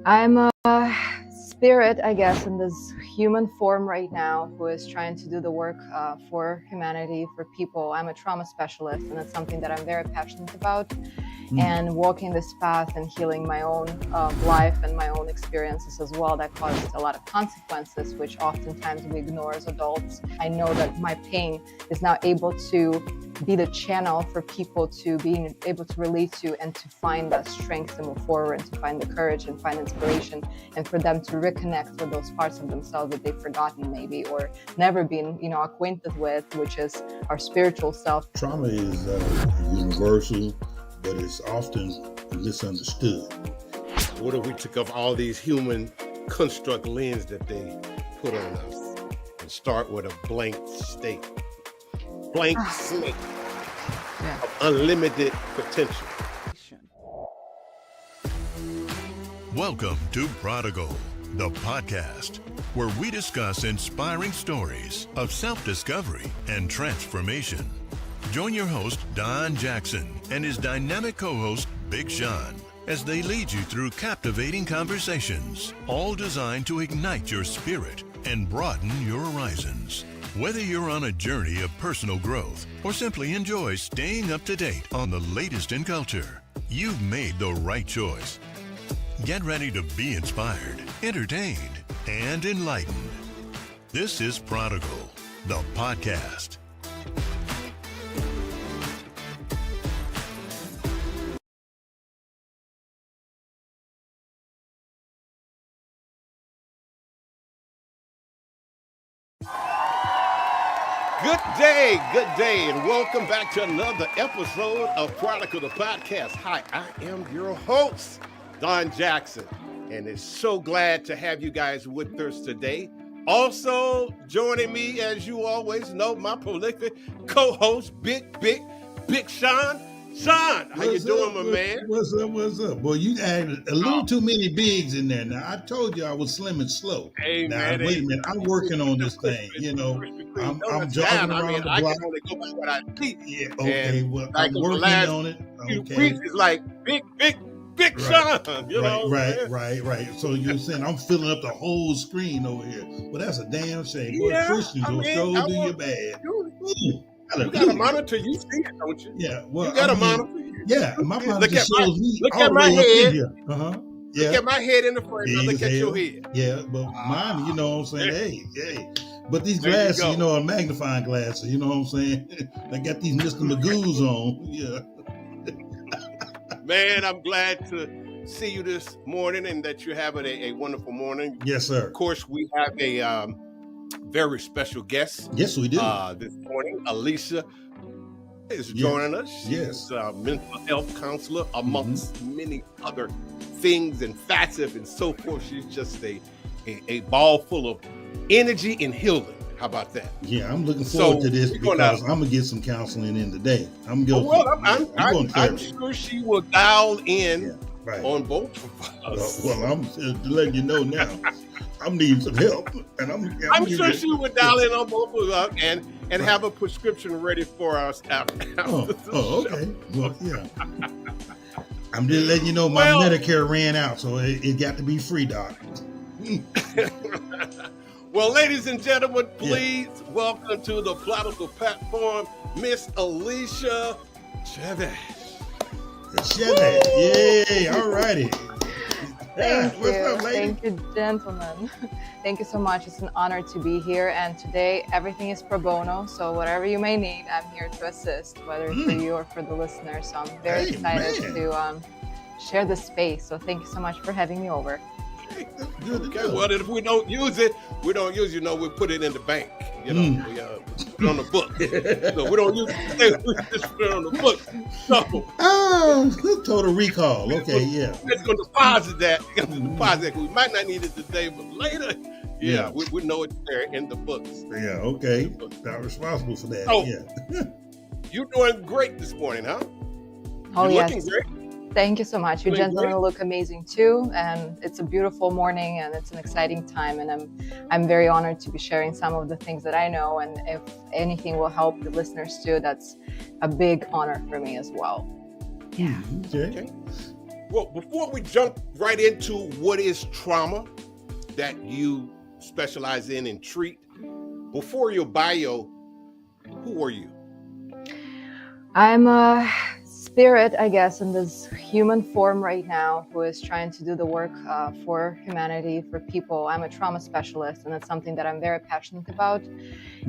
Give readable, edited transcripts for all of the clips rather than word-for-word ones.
I'm a spirit, I guess, in this human form right now who is trying to do the work for humanity, for people. I'm a trauma specialist, and it's something that I'm very passionate about. And walking this path and healing my own life and my own experiences as well that caused a lot of consequences, which oftentimes we ignore as adults. I know that my pain is now able to be the channel for people to being able to relate to and to find that strength to move forward and to find the courage and find inspiration, and for them to reconnect with those parts of themselves that they've forgotten maybe or never been acquainted with, which is our spiritual self. Trauma is universal, but it's often misunderstood. What if we took off all these human construct lens that they put on us and start with a blank slate of unlimited potential? Welcome to Prodigal, the podcast, where we discuss inspiring stories of self-discovery and transformation. Join your host, Don Jackson, and his dynamic co-host, Big Sean, as they lead you through captivating conversations, all designed to ignite your spirit and broaden your horizons. Whether you're on a journey of personal growth or simply enjoy staying up to date on the latest in culture, you've made the right choice. Get ready to be inspired, entertained, and enlightened. This is Prodigal, the podcast. Good day, and welcome back to another episode of Prodigal The Podcast. Hi, I am your host, Don Jackson, and it's so glad to have you guys with us today. Also joining me, as you always know, my prolific co-host, Big Sean. Sean, how you doing, my man? What's up? Boy, you added a little too many bigs in there. Now, I told you I was slim and slow. Hey, now, man, wait a minute. I'm working on this thing, I'm jogging around the block. I can only go by what I see. Yeah, okay, well, like I'm working on it. Okay. Weeks is like Big right. Sean, you know? Right. So you're saying I'm filling up the whole screen over here. Well, that's a damn shame. Boy, Christians will so do you bad. You got a monitor, you see it, don't you? Yeah, well, you got a monitor. Yeah, my monitor shows me. Look at my head. Yeah. Look at my head in the frame. Now look at your head. Yeah, but mine, you know what I'm saying? Hey. But these glasses, are magnifying glasses. You know what I'm saying? I got these Mr. Magoo's on. Yeah. Man, I'm glad to see you this morning and that you're having a wonderful morning. Yes, sir. Of course, we have a very special guest. Yes, we do. This morning, Alisa is joining us. She's a mental health counselor, amongst many other things and facets and so forth. She's just a ball full of energy and healing. How about that? Yeah, I'm looking forward to this because I'm gonna get some counseling in today. I'm sure she will dial in on both of us. Well, I'm letting you know now. I'm needing some help, and I'm sure she would dial in on both of us and have a prescription ready for us after the show. Okay. Well, yeah. I'm just letting you know my Medicare ran out, so it got to be free, Doc. Well, ladies and gentlemen, please welcome to the Prodigal platform, Miss Alisa Gracheva. Yay! All righty. Thank you. What's up, lady? Thank you, gentlemen. Thank you so much. It's an honor to be here. And today, everything is pro bono. So whatever you may need, I'm here to assist, whether it's for you or for the listeners. So I'm very excited to share this space. So thank you so much for having me over. Okay, well, if we don't use it, we we put it in the bank. We put it on the book. So we don't use it, we just put it on the book. So, total recall. Okay, yeah. It's going to deposit that. We might not need it today, but later, we know it's there in the books. Yeah, okay. Not responsible for that. You're doing great this morning, huh? Oh, You're yes. looking great. Thank you so much. You gentlemen look amazing too, and it's a beautiful morning and it's an exciting time, and I'm very honored to be sharing some of the things that I know, and if anything will help the listeners too, that's a big honor for me as well. Yeah. Okay. Well, before we jump right into what is trauma that you specialize in and treat, before your bio, who are you? I'm a spirit, I guess, in this human form right now who is trying to do the work for humanity, for people. I'm a trauma specialist, and it's something that I'm very passionate about.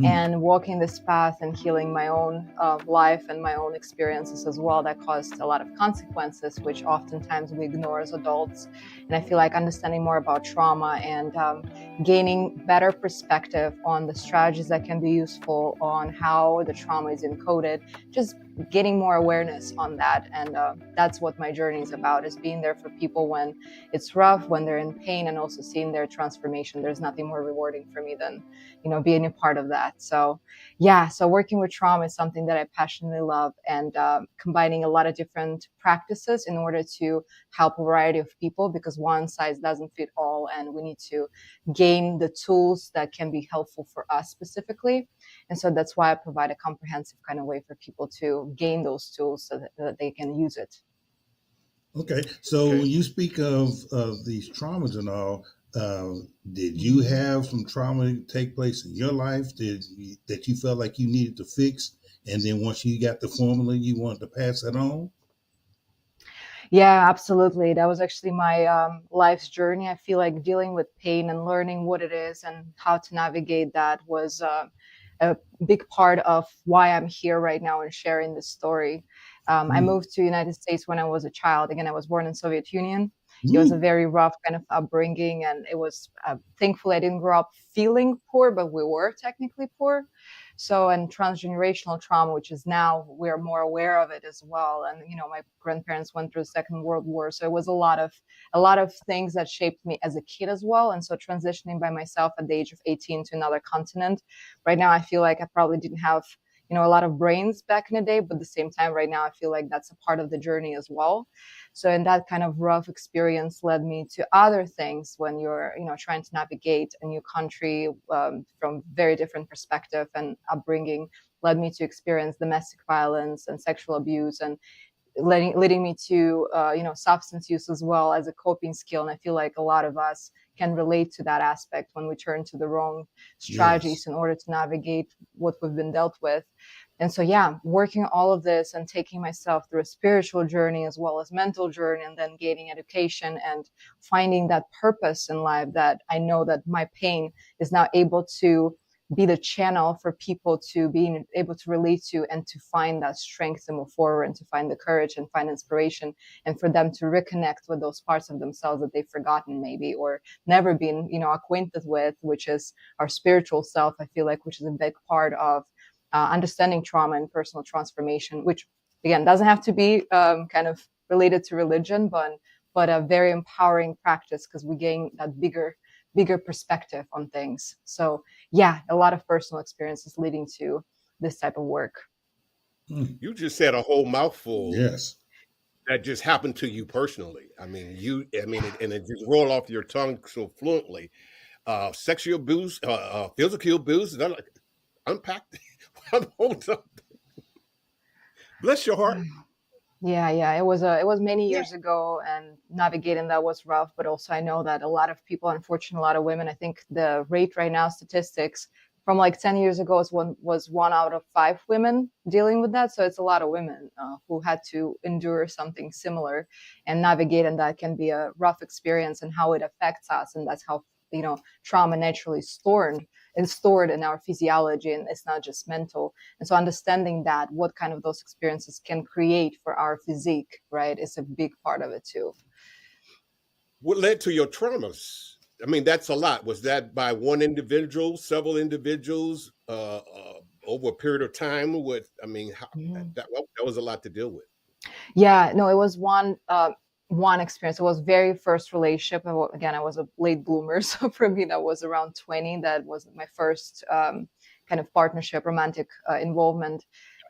And walking this path and healing my own life and my own experiences as well that caused a lot of consequences, which oftentimes we ignore as adults. And I feel like understanding more about trauma and gaining better perspective on the strategies that can be useful on how the trauma is encoded, just getting more awareness on that. And that's what my journey is about, is being there for people when it's rough, when they're in pain, and also seeing their transformation. There's nothing more rewarding for me than, being a part of that. So working with trauma is something that I passionately love, and combining a lot of different practices in order to help a variety of people, because one size doesn't fit all, and we need to gain the tools that can be helpful for us specifically. And so that's why I provide a comprehensive kind of way for people to gain those tools so that they can use it. Okay. So when you speak of these traumas and all, did you have some trauma take place in your life that you felt like you needed to fix? And then once you got the formula, you wanted to pass it on? Yeah, absolutely. That was actually my life's journey. I feel like dealing with pain and learning what it is and how to navigate that was a big part of why I'm here right now and sharing this story. I moved to the United States when I was a child. Again, I was born in Soviet Union. It was a very rough kind of upbringing, and it was thankfully I didn't grow up feeling poor, but we were technically poor. So, and transgenerational trauma, which is now we're more aware of it as well. And my grandparents went through the Second World War, so it was a lot of things that shaped me as a kid as well. And so, transitioning by myself at the age of 18 to another continent, right now I feel like I probably didn't have a lot of brains back in the day, but at the same time, right now, I feel like that's a part of the journey as well. So, and that kind of rough experience led me to other things when you're, trying to navigate a new country from very different perspective and upbringing, led me to experience domestic violence and sexual abuse, and leading me to substance use as well as a coping skill. And I feel like a lot of us can relate to that aspect when we turn to the wrong strategies in order to navigate what we've been dealt with. And so working all of this and taking myself through a spiritual journey as well as mental journey, and then gaining education and finding that purpose in life, that I know that my pain is now able to be the channel for people to be able to relate to, and to find that strength to move forward, and to find the courage and find inspiration, and for them to reconnect with those parts of themselves that they've forgotten maybe, or never been, acquainted with, which is our spiritual self, I feel like, which is a big part of understanding trauma and personal transformation, which again doesn't have to be kind of related to religion, but a very empowering practice, because we gain that bigger perspective on things. So a lot of personal experiences leading to this type of work. You just said a whole mouthful. Yes. That just happened to you personally. And it just rolled off your tongue so fluently. Sexual abuse, physical abuse, unpack. Hold up. Bless your heart. Yeah. It was many years ago, and navigating that was rough. But also, I know that a lot of people, unfortunately, a lot of women. I think the rate right now, statistics from like 10 years ago, was 1 out of 5 women dealing with that. So it's a lot of women who had to endure something similar, and navigating that can be a rough experience, and how it affects us, and that's how trauma naturally stored in our physiology, and it's not just mental. And so understanding that what kind of those experiences can create for our physique, right, is a big part of it too. What led to your traumas? I mean, that's a lot. Was that by one individual, several individuals, over a period of time? That was a lot to deal with. Yeah, no, it was one experience. It was very first relationship. Again, I was a late bloomer, so for me that was around 20. That was my first kind of partnership, romantic involvement,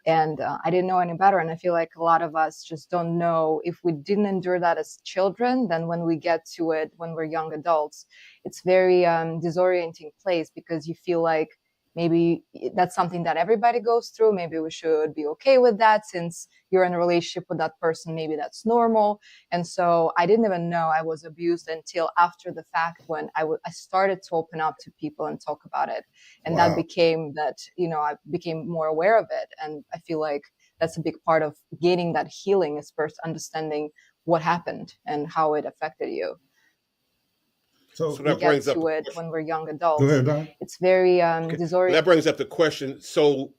and I didn't know any better. And I feel like a lot of us just don't know, if we didn't endure that as children, then when we get to it when we're young adults, it's very disorienting place, because you feel like maybe that's something that everybody goes through. Maybe we should be okay with that. Since you're in a relationship with that person, maybe that's normal. And so I didn't even know I was abused until after the fact, when I started to open up to people and talk about it. And Wow. that became that, I became more aware of it. And I feel like that's a big part of gaining that healing, is first understanding what happened and how it affected you. So So that We brings get up to the it question. when we're young go adults. ahead, Don. It's very Okay. disorienting. That brings up the question. So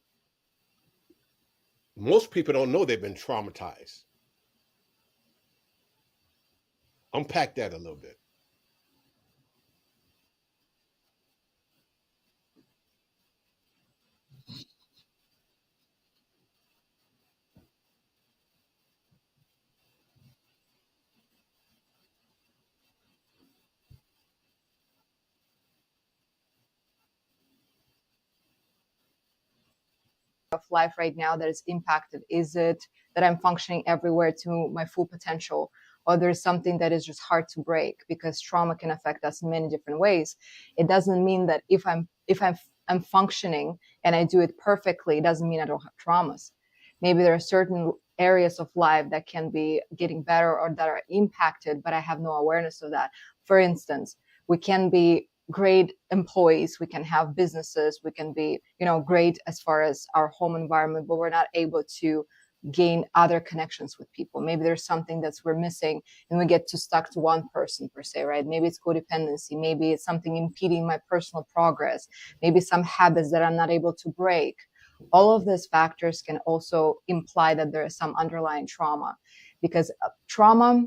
most people don't know they've been traumatized. Unpack that a little bit. Of life right now that is impacted? Is it that I'm functioning everywhere to my full potential? Or there's something that is just hard to break, because trauma can affect us in many different ways. It doesn't mean that if I'm functioning and I do it perfectly, it doesn't mean I don't have traumas. Maybe there are certain areas of life that can be getting better or that are impacted, but I have no awareness of that. For instance, we can be great employees, we can have businesses, we can be, great as far as our home environment, but we're not able to gain other connections with people. Maybe there's something that's we're missing, and we get too stuck to one person per se, right? Maybe it's codependency, maybe it's something impeding my personal progress, maybe some habits that I'm not able to break. All of these factors can also imply that there is some underlying trauma, because trauma,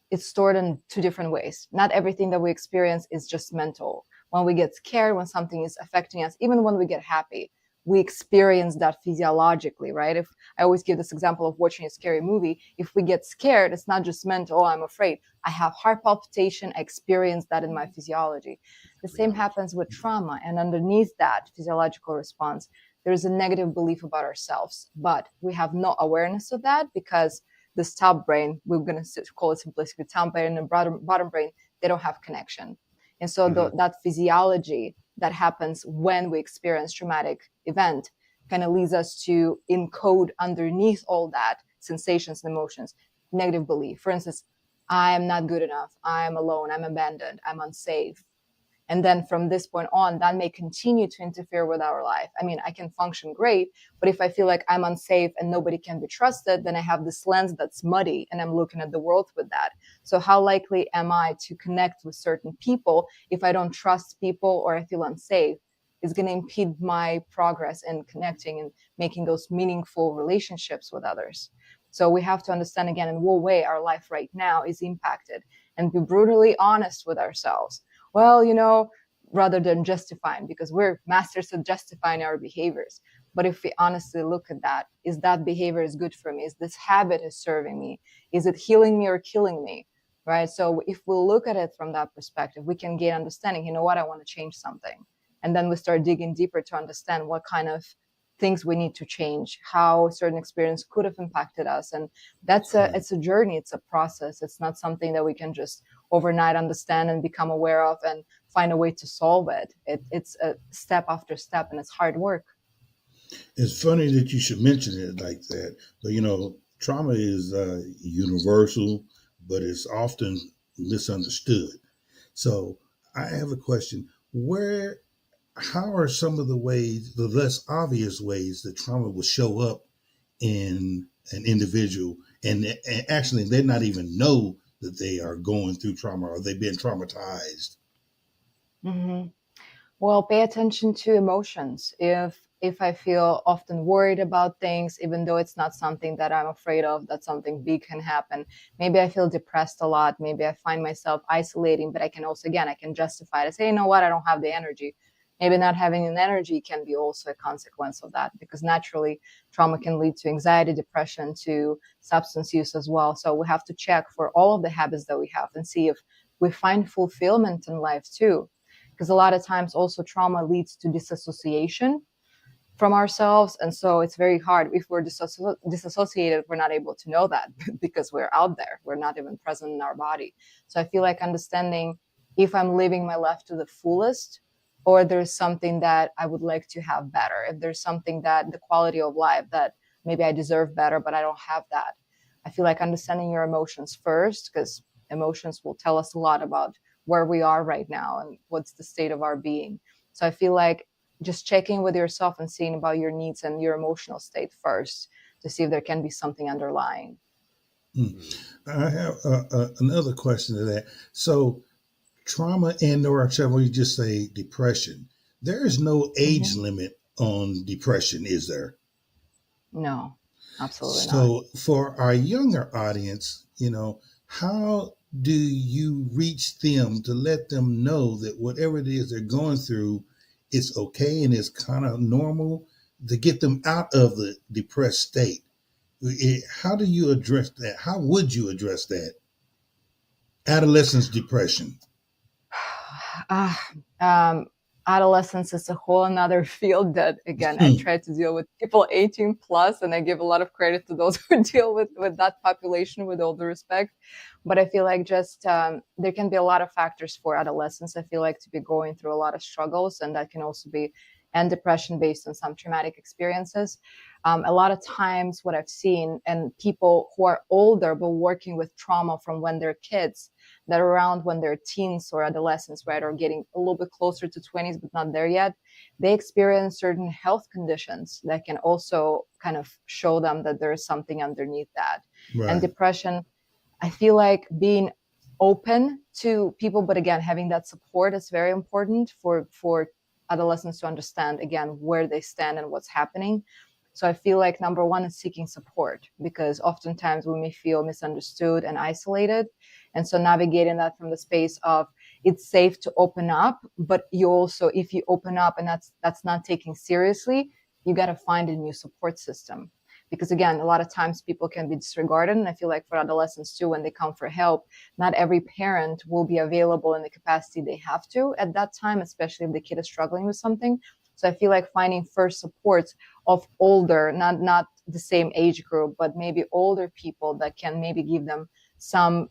it's stored in two different ways. Not everything that we experience is just mental. When we get scared, when something is affecting us, even when we get happy, we experience that physiologically, right? If I always give this example of watching a scary movie, if we get scared, it's not just mental, oh, I'm afraid. I have heart palpitation, I experience that in my physiology. The same happens with trauma. And underneath that physiological response, there's a negative belief about ourselves. But we have no awareness of that, because this top brain, we're going to call it simplistically top brain, and bottom brain, they don't have connection. And so that physiology that happens when we experience traumatic event kind of leads us to encode underneath all that sensations and emotions, negative belief. For instance, I am not good enough, I'm alone, I'm abandoned, I'm unsafe. And then from this point on, that may continue to interfere with our life. I mean, I can function great, but if I feel like I'm unsafe and nobody can be trusted, then I have this lens that's muddy and I'm looking at the world with that. So how likely am I to connect with certain people if I don't trust people or I feel unsafe? It's going to impede my progress in connecting and making those meaningful relationships with others. So we have to understand again in what way our life right now is impacted, and be brutally honest with ourselves. Well, rather than justifying, because we're masters of justifying our behaviors. But if we honestly look at that, is that behavior is good for me? Is this habit is serving me? Is it healing me or killing me? Right? So if we look at it from that perspective, we can gain understanding, you know what, I want to change something. And then we start digging deeper to understand what kind of things we need to change, how certain experience could have impacted us. And it's a journey, it's a process. It's not something that we can just overnight understand and become aware of and find a way to solve it. It's a step after step, and it's hard work. It's funny that you should mention it like that. But trauma is universal, but it's often misunderstood. So I have a question. How are some of the ways, the less obvious ways, that trauma will show up in an individual, and actually they not even know that they are going through trauma or they've been traumatized? Mm-hmm. Well, pay attention to emotions. If I feel often worried about things, even though it's not something that I'm afraid of, that something big can happen. Maybe I feel depressed a lot. Maybe I find myself isolating, but I can also, again, I can justify it. I say, you know what, I don't have the energy. Maybe not having an energy can be also a consequence of that, because naturally trauma can lead to anxiety, depression, to substance use as well. So we have to check for all of the habits that we have and see if we find fulfillment in life too. Because a lot of times also trauma leads to disassociation from ourselves. And so it's very hard. If we're disassociated, we're not able to know that because we're out there. We're not even present in our body. So I feel like understanding if I'm living my life to the fullest, or there's something that I would like to have better. If there's something that the quality of life that maybe I deserve better, but I don't have that. I feel like understanding your emotions first, because emotions will tell us a lot about where we are right now and what's the state of our being. So I feel like just checking with yourself and seeing about your needs and your emotional state first to see if there can be something underlying. I have another question to that. So, trauma and or shall we just say depression? There is no age limit on depression, is there? No, absolutely not. So, for our younger audience, how do you reach them to let them know that whatever it is they're going through, it's okay and it's kind of normal to get them out of the depressed state? How do you address that? How would you address that? Adolescence depression. Ah, um, Adolescence is a whole another field that, again, I try to deal with people 18 plus, and I give a lot of credit to those who deal with that population, with all the respect. But I feel like just there can be a lot of factors for adolescents. I feel like to be going through a lot of struggles, and that can also be and depression based on some traumatic experiences. A lot of times what I've seen, and people who are older but working with trauma from when they're kids, that are around when they're teens or adolescents, right, or getting a little bit closer to 20s but not there yet, they experience certain health conditions that can also kind of show them that there is something underneath that. Right. And depression, I feel like being open to people, but again, having that support is very important for adolescents to understand, again, where they stand and what's happening. So I feel like number one is seeking support, because oftentimes we may feel misunderstood and isolated. And so navigating that from the space of it's safe to open up, but you also, if you open up and that's not taken seriously, you got to find a new support system. Because again, a lot of times people can be disregarded. And I feel like for adolescents too, when they come for help, not every parent will be available in the capacity they have to at that time, especially if the kid is struggling with something. So I feel like finding first supports of older, not the same age group, but maybe older people that can maybe give them some,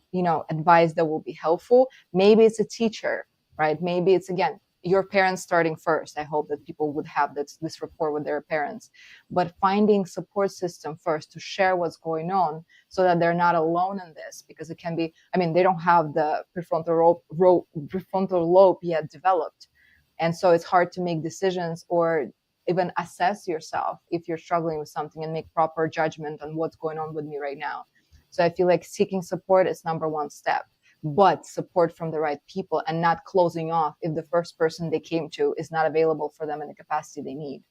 advice that will be helpful. Maybe it's a teacher, right? Maybe it's, again, your parents starting first. I hope that people would have this rapport with their parents, but finding support system first to share what's going on so that they're not alone in this, because it can be, they don't have the prefrontal lobe yet developed. And so it's hard to make decisions or even assess yourself if you're struggling with something and make proper judgment on what's going on with me right now. So I feel like seeking support is number one step, but support from the right people and not closing off if the first person they came to is not available for them in the capacity they need.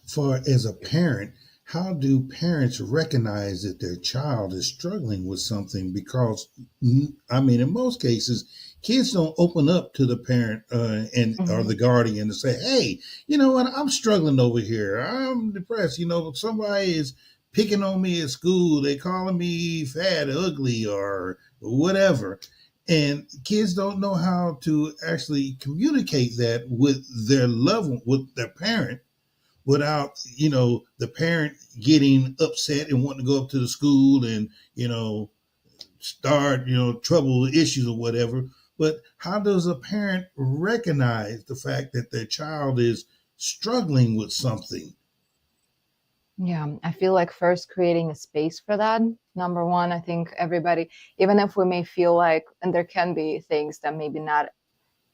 For as a parent, how do parents recognize that their child is struggling with something? Because, in most cases, kids don't open up to the parent or the guardian to say, hey, you know what, I'm struggling over here. I'm depressed. Somebody is picking on me at school. They calling me fat, ugly, or whatever. And kids don't know how to actually communicate that with with their parent, without, the parent getting upset and wanting to go up to the school and, start, trouble issues or whatever. But how does a parent recognize the fact that their child is struggling with something? Yeah, I feel like first creating a space for that. Number one, I think everybody, even if we may feel like, and there can be things that maybe not,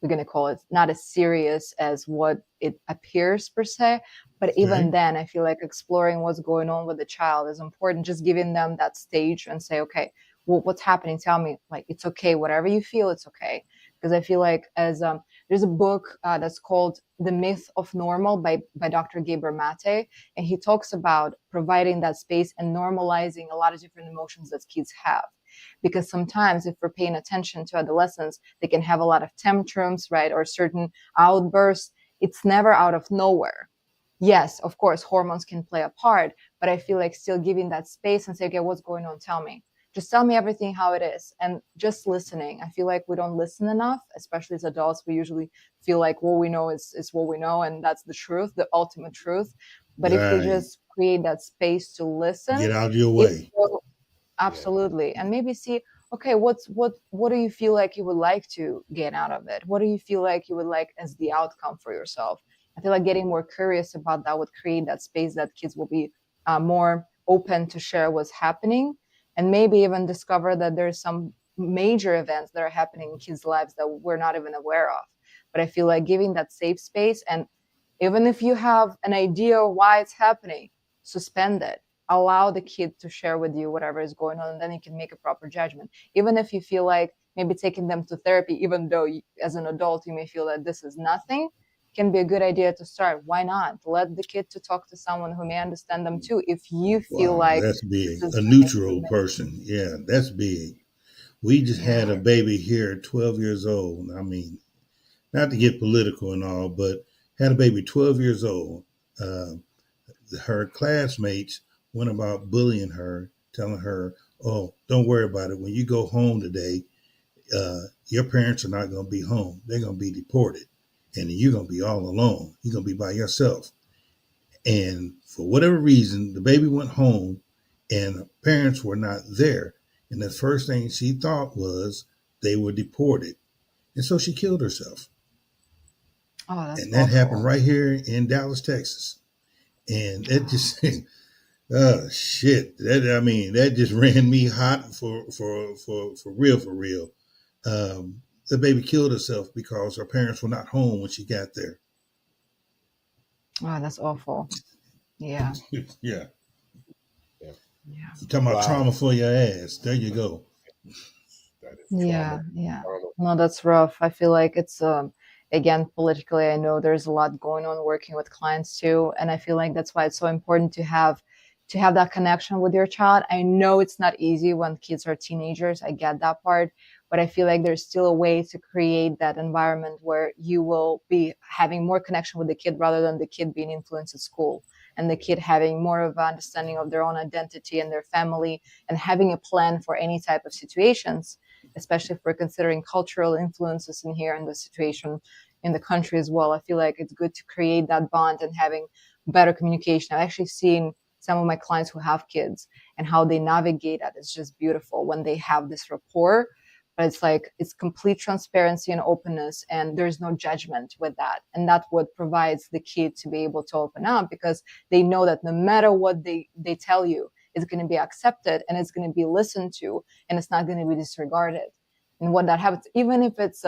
we're going to call it not as serious as what it appears per se. But even then, I feel like exploring what's going on with the child is important. Just giving them that stage and say, okay, well, what's happening? Tell me, like, it's okay. Whatever you feel, it's okay. Because I feel like there's a book that's called The Myth of Normal by Dr. Gabor Mate. And he talks about providing that space and normalizing a lot of different emotions that kids have. Because sometimes if we're paying attention to adolescents, they can have a lot of tantrums, right? Or certain outbursts. It's never out of nowhere. Yes, of course, hormones can play a part, but I feel like still giving that space and say, okay, what's going on? Tell me. Just tell me everything how it is. And just listening. I feel like we don't listen enough, especially as adults. We usually feel like what we know is what we know. And that's the truth, the ultimate truth. But if we just create that space to listen. Get out of your way. Absolutely. And maybe see okay, what do you feel like you would like to get out of it? What do you feel like you would like as the outcome for yourself? I feel like getting more curious about that would create that space that kids will be more open to share what's happening, and maybe even discover that there's some major events that are happening in kids' lives that we're not even aware of. But I feel like giving that safe space, and even if you have an idea why it's happening, suspend it. Allow the kid to share with you whatever is going on, and then you can make a proper judgment. Even if you feel like maybe taking them to therapy, even though as an adult you may feel that this is nothing, can be a good idea to start. Why not? Let the kid to talk to someone who may understand them too. If you feel Wow, like that's big. this is A neutral person. Yeah, that's big. We just had a baby here, 12 years old. I mean, not to get political and all, but had a baby 12 years old. Her classmates went about bullying her, telling her, oh, don't worry about it. When you go home today, your parents are not going to be home. They're going to be deported. And you're going to be all alone. You're going to be by yourself. And for whatever reason, the baby went home and her parents were not there. And the first thing she thought was they were deported. And so she killed herself. Oh, that's and that awful. happened right here in Dallas, Texas. And it just, oh shit! That just ran me hot for real. The baby killed herself because her parents were not home when she got there. Oh, that's awful. Yeah. Yeah. Yeah. You're talking about trauma for your ass. There you go. That is Yeah. trauma. Yeah. Trauma. No, that's rough. I feel like it's again, politically, I know there's a lot going on working with clients too, and I feel like that's why it's so important to have that connection with your child. I know it's not easy when kids are teenagers. I get that part, but I feel like there's still a way to create that environment where you will be having more connection with the kid rather than the kid being influenced at school, and the kid having more of an understanding of their own identity and their family, and having a plan for any type of situations, especially if we're considering cultural influences in here in the situation in the country as well. I feel like it's good to create that bond and having better communication. I've actually seen some of my clients who have kids and how they navigate it. It's just beautiful when they have this rapport. But it's like it's complete transparency and openness, and there's no judgment with that. And that's what provides the kid to be able to open up, because they know that no matter what they tell you, it's going to be accepted and it's going to be listened to, and it's not going to be disregarded. And when that happens, even if it's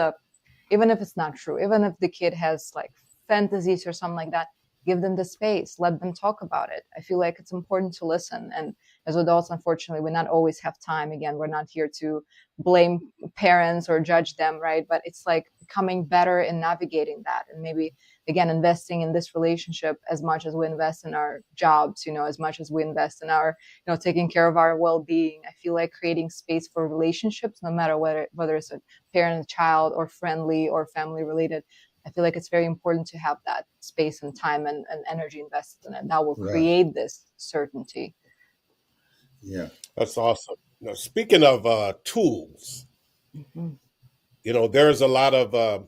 not true, even if the kid has like fantasies or something like that, give them the space, let them talk about it. I feel like it's important to listen. And as adults, unfortunately, we not always have time. Again, we're not here to blame parents or judge them, right? But it's like becoming better in navigating that, and maybe again investing in this relationship as much as we invest in our jobs, as much as we invest in our taking care of our well-being. I feel like creating space for relationships, no matter whether it's a parent, child, or friendly or family related, I feel like it's very important to have that space and time and energy invested in it. That will create this certainty. Yeah. That's awesome. Now, speaking of tools, there's a lot of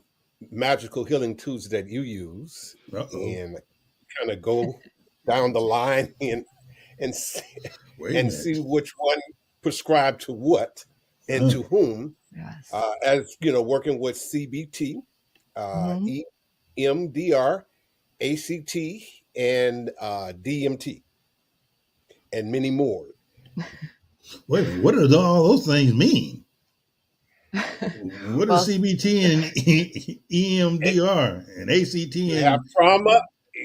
magical healing tools that you use. And kind of go down the line and see which one prescribed to what and to whom. Yes. As working with CBT, EMDR, ACT, and DMT, and many more. Wait a minute, what do all those things mean? What is CBT and EMDR and ACT?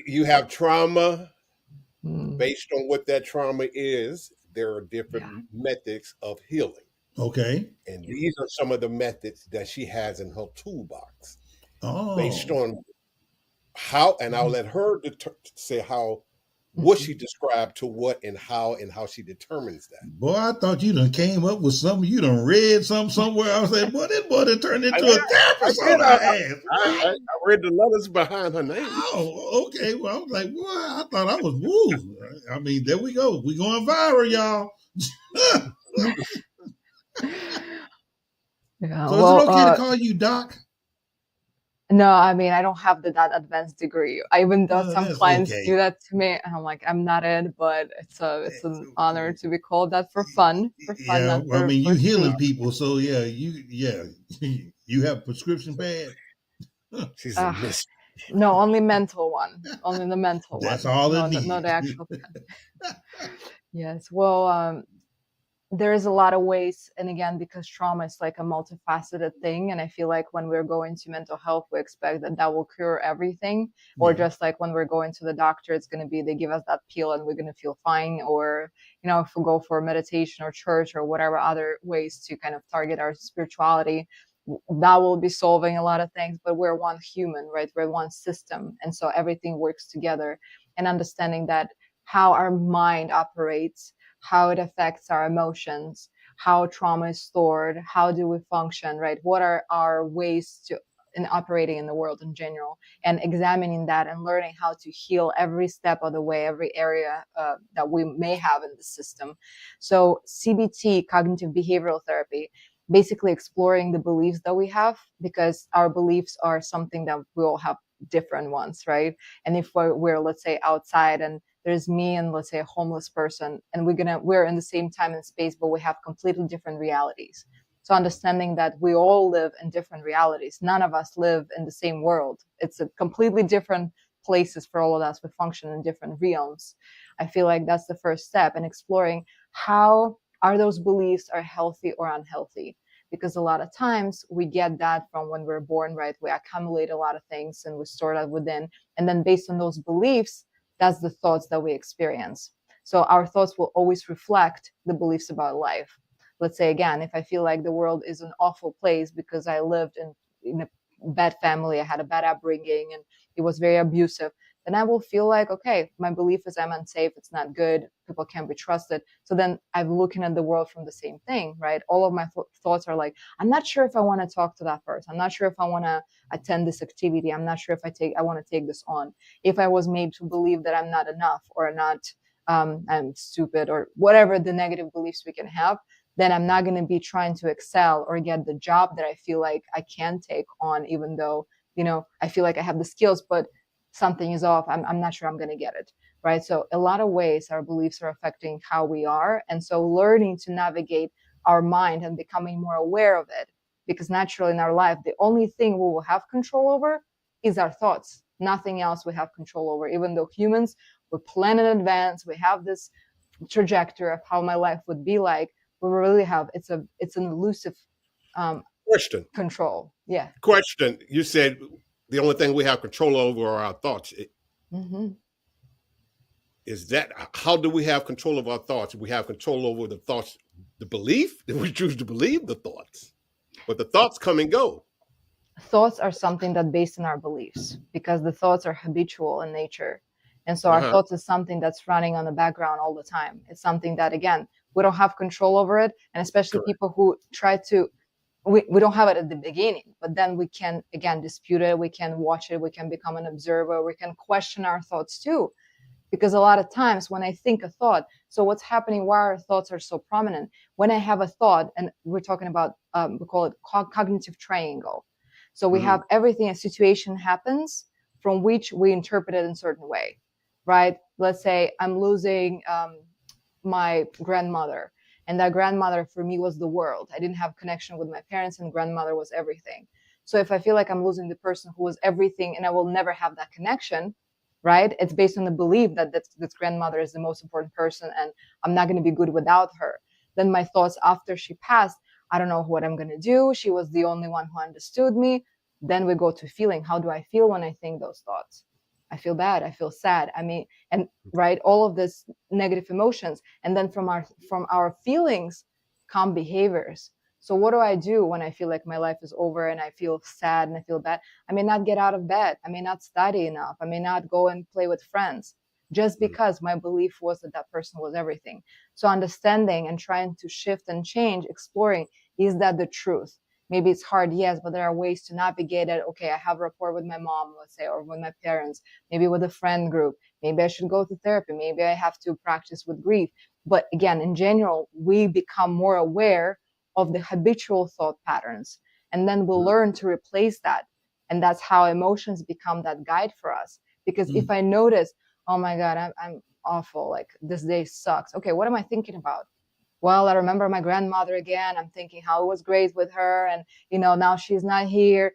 You have trauma. Based on what that trauma is, there are different methods of healing. Okay. And these are some of the methods that she has in her toolbox. Oh. Based on how, and I'll let her say how, what she described to what and how she determines that. Boy, I thought you done came up with something. You done read something somewhere. I was like, boy, this boy done turned into a therapist on our ass. I read the letters behind her name. Oh, okay. Well, I was like, boy, I thought I was woo. I mean, there we go. We going viral, y'all. Yeah, so is it okay to call you Doc? No, I mean, I don't have that advanced degree. Even though some That's clients okay. do that to me, and I'm like, I'm not it, but it's an honor to be called that for fun, Yeah, not I mean, for you speech. healing people, so you have a prescription pad. She's a Uh, miss. no, only mental one, only the mental That's one. all it No, no, needs. the actual. Yes. Well, there's a lot of ways, and again, because trauma is like a multifaceted thing, and I feel like when we're going to mental health, we expect that will cure everything, or Yeah, just like when we're going to the doctor, it's going to be they give us that pill and we're going to feel fine, or if we go for meditation or church or whatever other ways to kind of target our spirituality, that will be solving a lot of things. But we're one human, right? We're one system, and so everything works together. And understanding that how our mind operates, how it affects our emotions, how trauma is stored, how do we function, right? What are our ways to in operating in the world in general, and examining that and learning how to heal every step of the way, every area that we may have in the system. So CBT, cognitive behavioral therapy, basically exploring the beliefs that we have, because our beliefs are something that we all have different ones, right? And if we're let's say outside and there's me and let's say a homeless person, and we're in the same time and space, but we have completely different realities. So understanding that we all live in different realities, none of us live in the same world. It's a completely different places for all of us. We function in different realms. I feel like that's the first step in exploring how are those beliefs are healthy or unhealthy. Because a lot of times we get that from when we're born, right? We accumulate a lot of things and we store that within. And then based on those beliefs, that's the thoughts that we experience. So our thoughts will always reflect the beliefs about life. Let's say again, if I feel like the world is an awful place because I lived in a bad family, I had a bad upbringing and it was very abusive, then I will feel like, okay, my belief is I'm unsafe, it's not good, people can't be trusted. So then I'm looking at the world from the same thing, right? All of my thoughts are like, I'm not sure if I want to talk to that person. I'm not sure if I want to attend this activity. I'm not sure if I want to take this on. If I was made to believe that I'm not enough or not, I'm stupid or whatever the negative beliefs we can have, then I'm not going to be trying to excel or get the job that I feel like I can take on, even though, I feel like I have the skills, but something is off. I'm not sure I'm going to get it. Right. So a lot of ways our beliefs are affecting how we are. And so learning to navigate our mind and becoming more aware of it, because naturally in our life, the only thing we will have control over is our thoughts. Nothing else we have control over, even though humans, we plan in advance, we have this trajectory of how my life would be like. We really have, it's an elusive Question. control. Yeah. Question. You said the only thing we have control over are our thoughts. Mm-hmm. Is that how do we have control of our thoughts? We have control over the thoughts, the belief that we choose to believe the thoughts, but the thoughts come and go. Thoughts are something that based on our beliefs, because the thoughts are habitual in nature. And so our thoughts is something that's running on the background all the time. It's something that, again, we don't have control over it. And especially Correct. people who try to, we don't have it at the beginning, but then we can, again, dispute it. We can watch it. We can become an observer. We can question our thoughts too. Because a lot of times when I think a thought, so what's happening, why our thoughts are so prominent? When I have a thought, and we're talking about, we call it cognitive triangle. So we have everything, a situation happens from which we interpret it in a certain way, right? Let's say I'm losing my grandmother, and that grandmother for me was the world. I didn't have connection with my parents, and grandmother was everything. So if I feel like I'm losing the person who was everything and I will never have that connection, right? It's based on the belief that this grandmother is the most important person and I'm not going to be good without her. Then my thoughts after she passed, I don't know what I'm going to do. She was the only one who understood me. Then we go to feeling. How do I feel when I think those thoughts? I feel bad. I feel sad. I mean, and right, all of this negative emotions. And then from our feelings come behaviors. So what do I do when I feel like my life is over and I feel sad and I feel bad? I may not get out of bed. I may not study enough. I may not go and play with friends, just because my belief was that that person was everything. So understanding and trying to shift and change, exploring, is that the truth? Maybe it's hard, yes, but there are ways to navigate it. Okay, I have rapport with my mom, let's say, or with my parents, maybe with a friend group. Maybe I should go to therapy. Maybe I have to practice with grief. But again, in general, we become more aware of the habitual thought patterns. And then we'll learn to replace that And that's how emotions become that guide for us. Because if I notice, oh my God, I'm awful, like this day sucks. Okay, what am I thinking about? Well, I remember my grandmother again. I'm thinking how it was great with her, and now she's not here.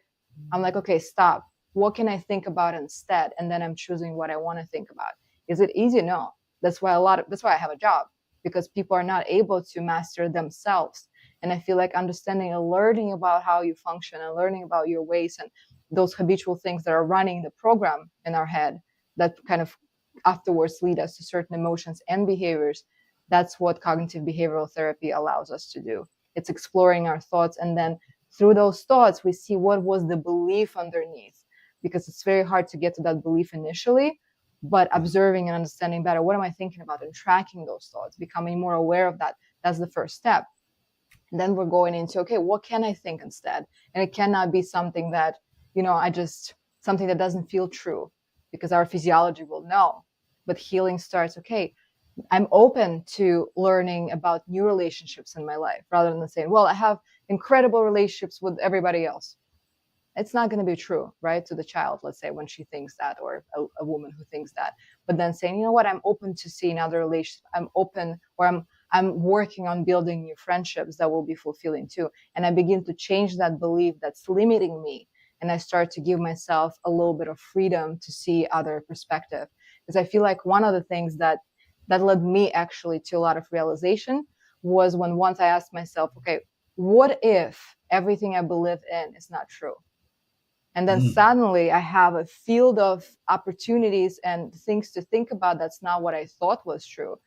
I'm like, okay, stop. What can I think about instead? And then I'm choosing what I want to think about. Is it easy? No. That's why I have a job, because people are not able to master themselves. And I feel like understanding and learning about how you function and learning about your ways and those habitual things that are running the program in our head that kind of afterwards lead us to certain emotions and behaviors. That's what cognitive behavioral therapy allows us to do. It's exploring our thoughts, and then through those thoughts, we see what was the belief underneath, because it's very hard to get to that belief initially, but observing and understanding better, what am I thinking about, and tracking those thoughts, becoming more aware of that. That's the first step. And then we're going into, okay, what can I think instead? And it cannot be something that, something that doesn't feel true, because our physiology will know. But healing starts, okay, I'm open to learning about new relationships in my life, rather than saying, well, I have incredible relationships with everybody else. It's not going to be true, right? To the child, let's say, when she thinks that, or a woman who thinks that. But then saying, you know what, I'm open to seeing other relationships. I'm open, or I'm working on building new friendships that will be fulfilling too. And I begin to change that belief that's limiting me. And I start to give myself a little bit of freedom to see other perspective. Because I feel like one of the things that led me actually to a lot of realization was when once I asked myself, okay, what if everything I believe in is not true? And then suddenly I have a field of opportunities and things to think about that's not what I thought was true.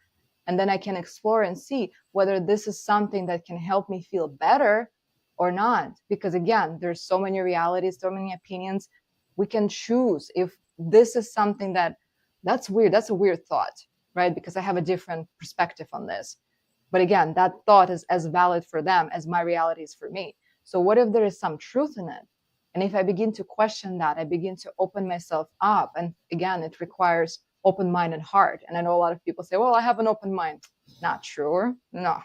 And then I can explore and see whether this is something that can help me feel better or not. Because again, there's so many realities, so many opinions. We can choose if this is something that's weird. That's a weird thought, right? Because I have a different perspective on this. But again, that thought is as valid for them as my reality is for me. So what if there is some truth in it? And if I begin to question that, I begin to open myself up. And again, it requires open mind and heart. And I know a lot of people say, well, I have an open mind. Not true. No.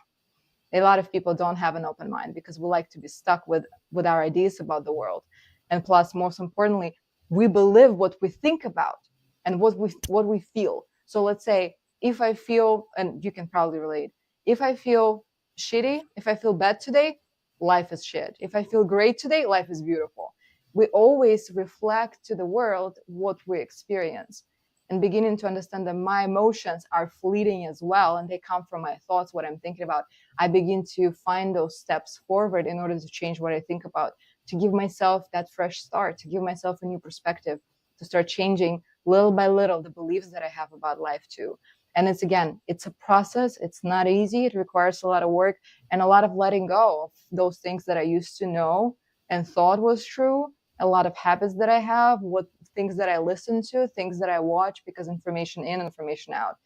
A lot of people don't have an open mind because we like to be stuck with our ideas about the world. And plus, most importantly, we believe what we think about and what we feel. So let's say if I feel, and you can probably relate, if I feel shitty, if I feel bad today, life is shit. If I feel great today, life is beautiful. We always reflect to the world what we experience, and beginning to understand that my emotions are fleeting as well, and they come from my thoughts, what I'm thinking about. I begin to find those steps forward in order to change what I think about, to give myself that fresh start, to give myself a new perspective, to start changing little by little the beliefs that I have about life too. And it's a process. It's not easy. It requires a lot of work and a lot of letting go of those things that I used to know and thought was true. A lot of habits that I have, what things that I listen to, things that I watch, because information in, information out,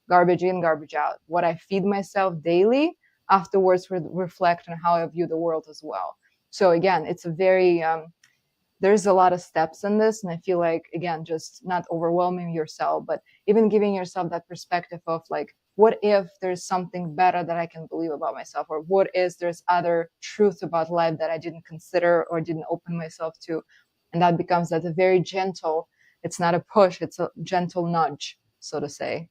garbage in, garbage out. What I feed myself daily afterwards reflect on how I view the world as well. So again, it's a very, there's a lot of steps in this. And I feel like, again, just not overwhelming yourself, but even giving yourself that perspective of like, what if there's something better that I can believe about myself? Or what if there's other truth about life that I didn't consider or didn't open myself to? And that becomes that a very gentle, it's not a push, it's a gentle nudge, so to say.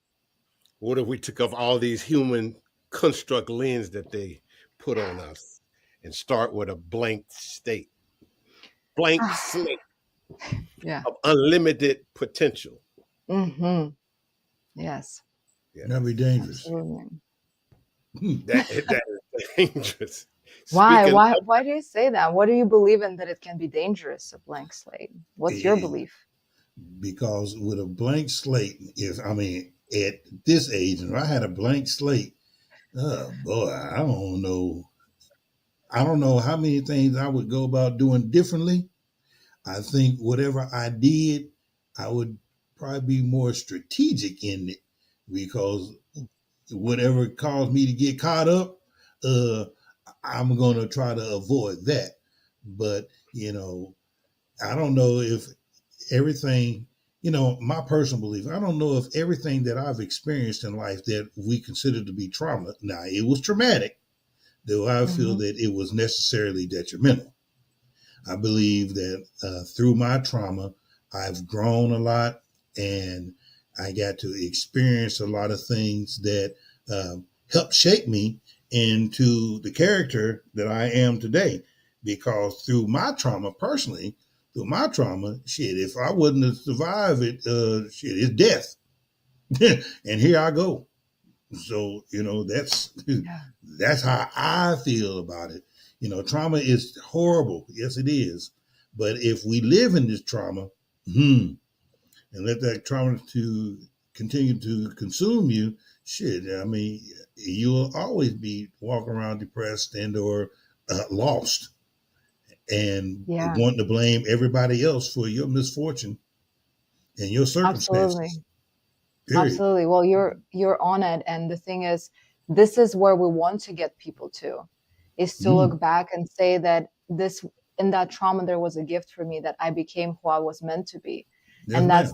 What if we took off all these human construct lens that they put on us and start with a blank slate Yeah. of unlimited potential? Mm-hmm. Yes. Yeah. That'd be dangerous. That is dangerous. Why do you say that? What do you believe in that it can be dangerous, a blank slate? What's your belief? Because with a blank slate, at this age, if I had a blank slate, oh boy, I don't know how many things I would go about doing differently. I think whatever I did, I would probably be more strategic in it, because whatever caused me to get caught up, I'm going to try to avoid that. But, I don't know if everything, my personal belief, I don't know if everything that I've experienced in life that we consider to be trauma, now it was traumatic, though I feel that it was necessarily detrimental. I believe that through my trauma, I've grown a lot, and I got to experience a lot of things that helped shape me into the character that I am today. Because through my trauma, personally, through my trauma, shit, if I wouldn't have survived it, shit, it's death. And here I go. So, that's how I feel about it. Trauma is horrible. Yes, it is. But if we live in this trauma, and let that trauma to continue to consume you, shit, I mean, you'll always be walking around depressed and or lost and Yeah, wanting to blame everybody else for your misfortune and your absolutely. circumstances. Period. Absolutely. Well, you're on it. And the thing is, this is where we want to get people to, is to Mm, look back and say that this in that trauma there was a gift for me, that I became who I was meant to be. yes, And ma'am. that's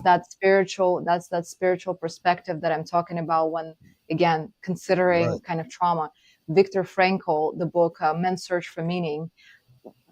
that spiritual perspective that I'm talking about when, again, considering Right. kind of trauma. Viktor Frankl, the book Men's Search for Meaning,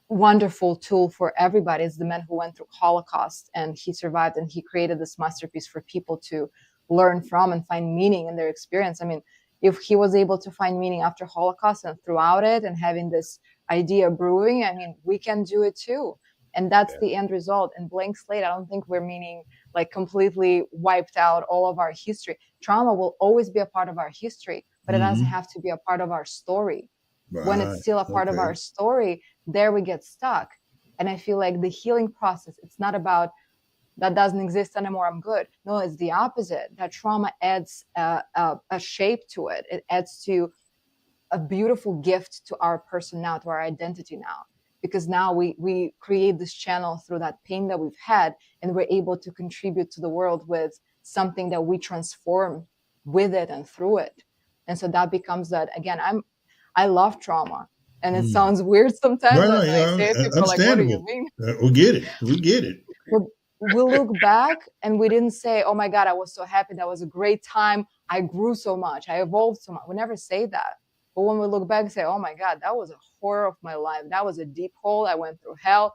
wonderful tool for everybody. It's the man who went through Holocaust and he survived, and he created this masterpiece for people to learn from and find meaning in their experience. I mean, if he was able to find meaning after Holocaust and throughout it and having this idea brewing, I mean, we can do it too. And that's Yeah. the end result. And blank slate, I don't think we're meaning like completely wiped out all of our history. Trauma will always be a part of our history, but it doesn't Mm-hmm. have to be a part of our story. When it's Right. still a part of Okay. our story, there we get stuck. And I feel like the healing process, it's not about that doesn't exist anymore, I'm good. No, it's the opposite. That trauma adds a shape to it. It adds to a beautiful gift to our person now, to our identity now. Because now we create this channel through that pain that we've had, and we're able to contribute to the world with something that we transform with it and through it. And so that becomes that, again, I love trauma. And it Mm. sounds weird sometimes Right, when right, I say it, people are like, what do you understandable. mean? We get it. We get it. But we look back and we didn't say, oh my God, I was so happy. That was a great time. I grew so much. I evolved so much. We never say that. But when we look back and say, oh my God, that was a horror of my life. That was a deep hole. I went through hell.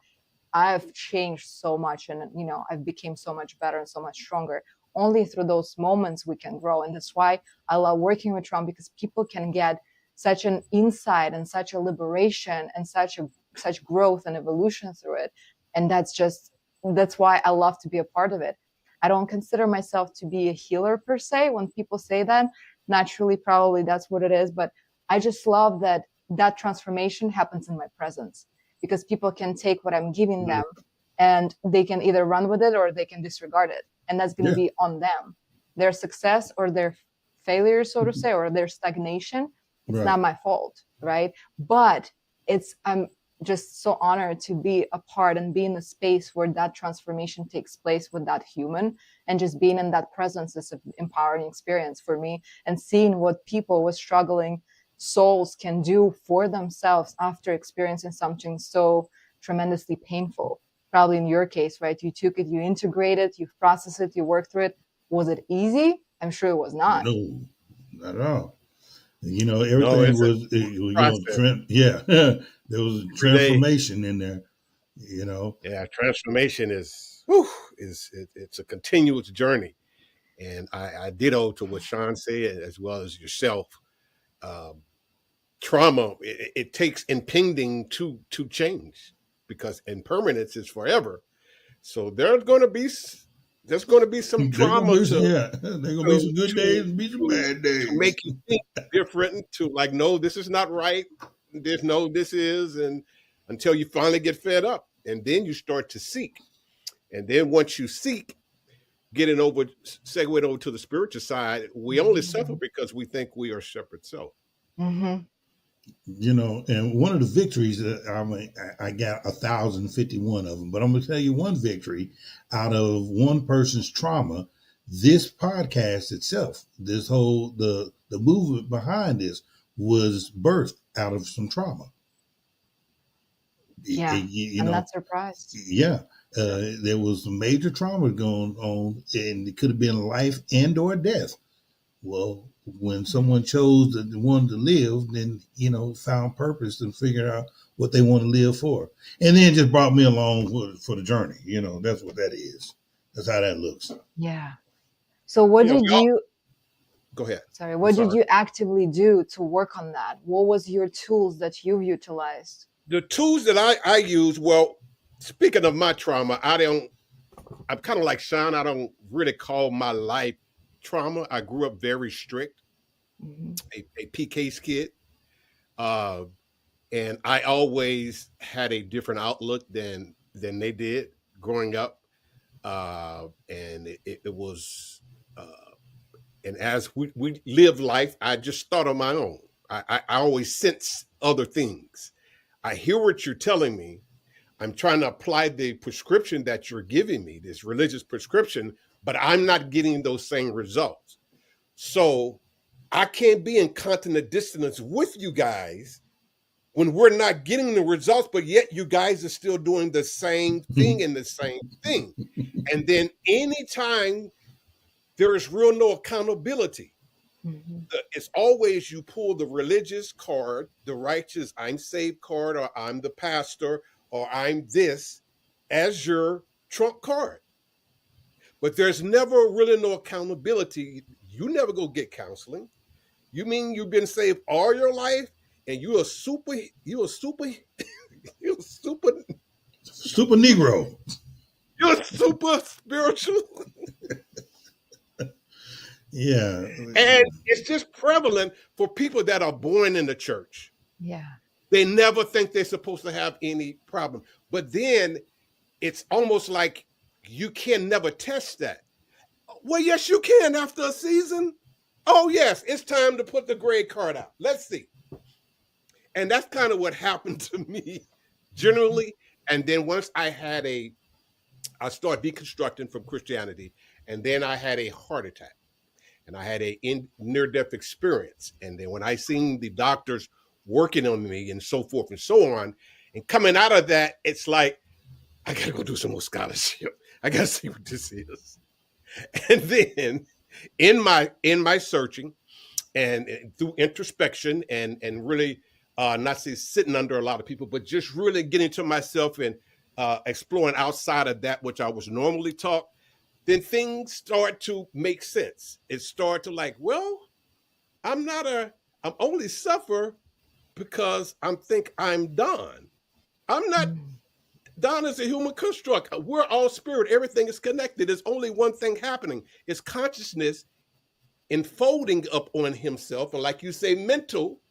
I've changed so much, and I've become so much better and so much stronger. Only through those moments we can grow. And that's why I love working with trauma, because people can get such an insight and such a liberation and such growth and evolution through it. And that's why I love to be a part of it. I don't consider myself to be a healer per se. When people say that, naturally, probably that's what it is. But I just love that transformation happens in my presence, because people can take what I'm giving them and they can either run with it or they can disregard it. And that's going to Yeah. be on them. Their success or their failure, so to say, or their stagnation, it's Right. not my fault, right? But I'm just so honored to be a part and be in a space where that transformation takes place with that human, and just being in that presence is an empowering experience for me, and seeing what people with struggling souls can do for themselves after experiencing something so tremendously painful. Probably in your case, right? You took it, you integrated, you processed it, you worked through it. Was it easy? I'm sure it was not. No, not at all. No, Everything it's a was, process yeah, there was a every day. transformation in there, you know. Yeah, transformation it's a continuous journey. And I ditto to what Sean said, as well as yourself. Um, Trauma, it takes impending to change, because impermanence is forever. So there's going to be some There's gonna trauma be some, yeah, there's gonna be some good days and be some bad to make days. you think different, to like, no, this is not right. There's no, this is, and until you finally get fed up, and then you start to seek. And then once you seek, segue over to the spiritual side, we only suffer because we think we are separate self. Mm-hmm. And one of the victories that I got 1,051 of them, but I'm gonna tell you one victory out of one person's trauma. This podcast itself, this whole the movement behind this was birthed out of some trauma. Yeah, I'm not surprised. Yeah, there was some major trauma going on, and it could have been life and or death. Well, when someone chose the one to live, then, found purpose and figured out what they want to live for. And then just brought me along for the journey. That's what that is. That's how that looks. Yeah. So what did you go ahead. Sorry, what did you actively do to work on that? What was your tools that you've utilized? The tools that I use, well, speaking of my trauma, I'm kind of like Sean. I don't really call my life trauma. I grew up very strict, a PK's kid. And I always had a different outlook than they did growing up. And it was, and as we lived life, I just thought on my own. I always sense other things. I hear what you're telling me. I'm trying to apply the prescription that you're giving me, this religious prescription, but I'm not getting those same results. So I can't be in continent dissonance with you guys when we're not getting the results, but yet you guys are still doing the same thing and the same thing. And then anytime there is no accountability, it's always you pull the religious card, the righteous, I'm saved card, or I'm the pastor, or I'm this as your trump card. But there's never really no accountability. You never go get counseling. You mean you've been saved all your life and you're a super Negro. You're super spiritual. Yeah. And it's just prevalent for people that are born in the church. Yeah. They never think they're supposed to have any problem. But then it's almost like you can never test that. Well, yes, you can after a season. Oh, yes, it's time to put the grade card out. Let's see. And that's kind of what happened to me generally. And then once I started deconstructing from Christianity, and then I had a heart attack. And I had a near-death experience. And then when I seen the doctors working on me and so forth and so on, and coming out of that, it's like, I got to go do some more scholarship. I got to see what this is. And then in my searching and through introspection and really not say sitting under a lot of people, but just really getting to myself and exploring outside of that which I was normally taught, then things start to make sense. It started to like, well, I'm only suffer because I'm Don. I'm not, Don is a human construct. We're all spirit. Everything is connected. There's only one thing happening. It's consciousness enfolding up on himself. And like you say, mental,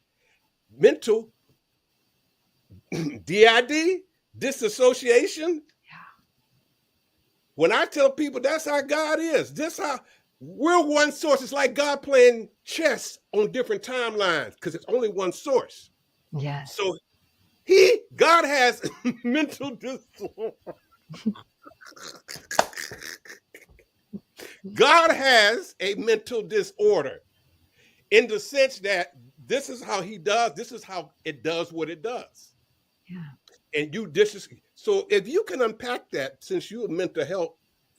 DID, disassociation. When I tell people that's how God is, this how we're one source. It's like God playing chess on different timelines because it's only one source. Yes. So God has mental disorder. God has a mental disorder in the sense that this is how he does. This is how it does what it does. Yeah. And so if you can unpack that, since you're a mental health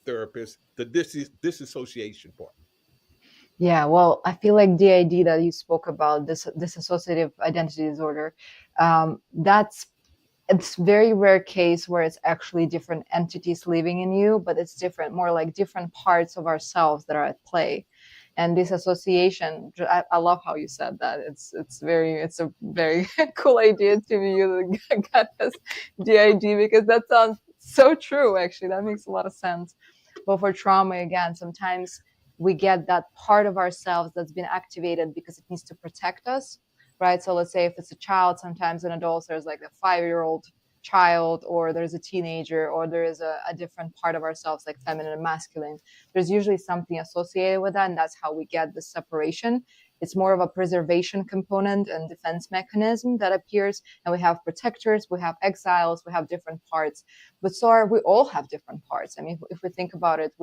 therapist, the disassociation part. Yeah, well, I feel like DID that you spoke about, this dissociative identity disorder, it's very rare case where it's actually different entities living in you, but it's different, more like different parts of ourselves that are at play. And this association, I love how you said that. It's a very cool idea to me. You got this DID because that sounds so true. Actually, that makes a lot of sense. But for trauma, again, sometimes we get that part of ourselves that's been activated because it needs to protect us, right? So let's say if it's a child, sometimes in adults there's like a 5-year-old child, or there's a teenager, or there is a different part of ourselves like feminine and masculine. There's usually something associated with that, and that's how we get the separation. It's more of a preservation component and defense mechanism that appears, and we have protectors, we have exiles, we have different parts. But we all have different parts. I mean, if we think about it,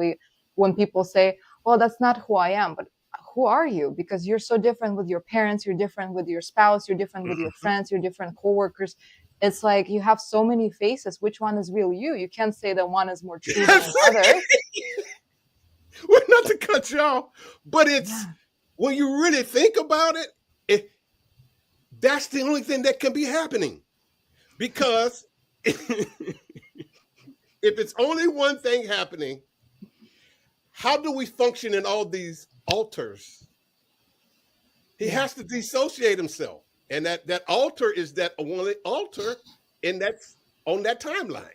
when people say, well, that's not who I am, but who are you? Because you're so different with your parents, you're different with your spouse, you're different with your friends, you're different coworkers. It's like you have so many faces. Which one is real you? You can't say that one is more true than the other. Well, not to cut you off, but it's when you really think about it, that's the only thing that can be happening. Because if it's only one thing happening, how do we function in all these alters? He has to dissociate himself. And that alter is that only alter, and that's on that timeline.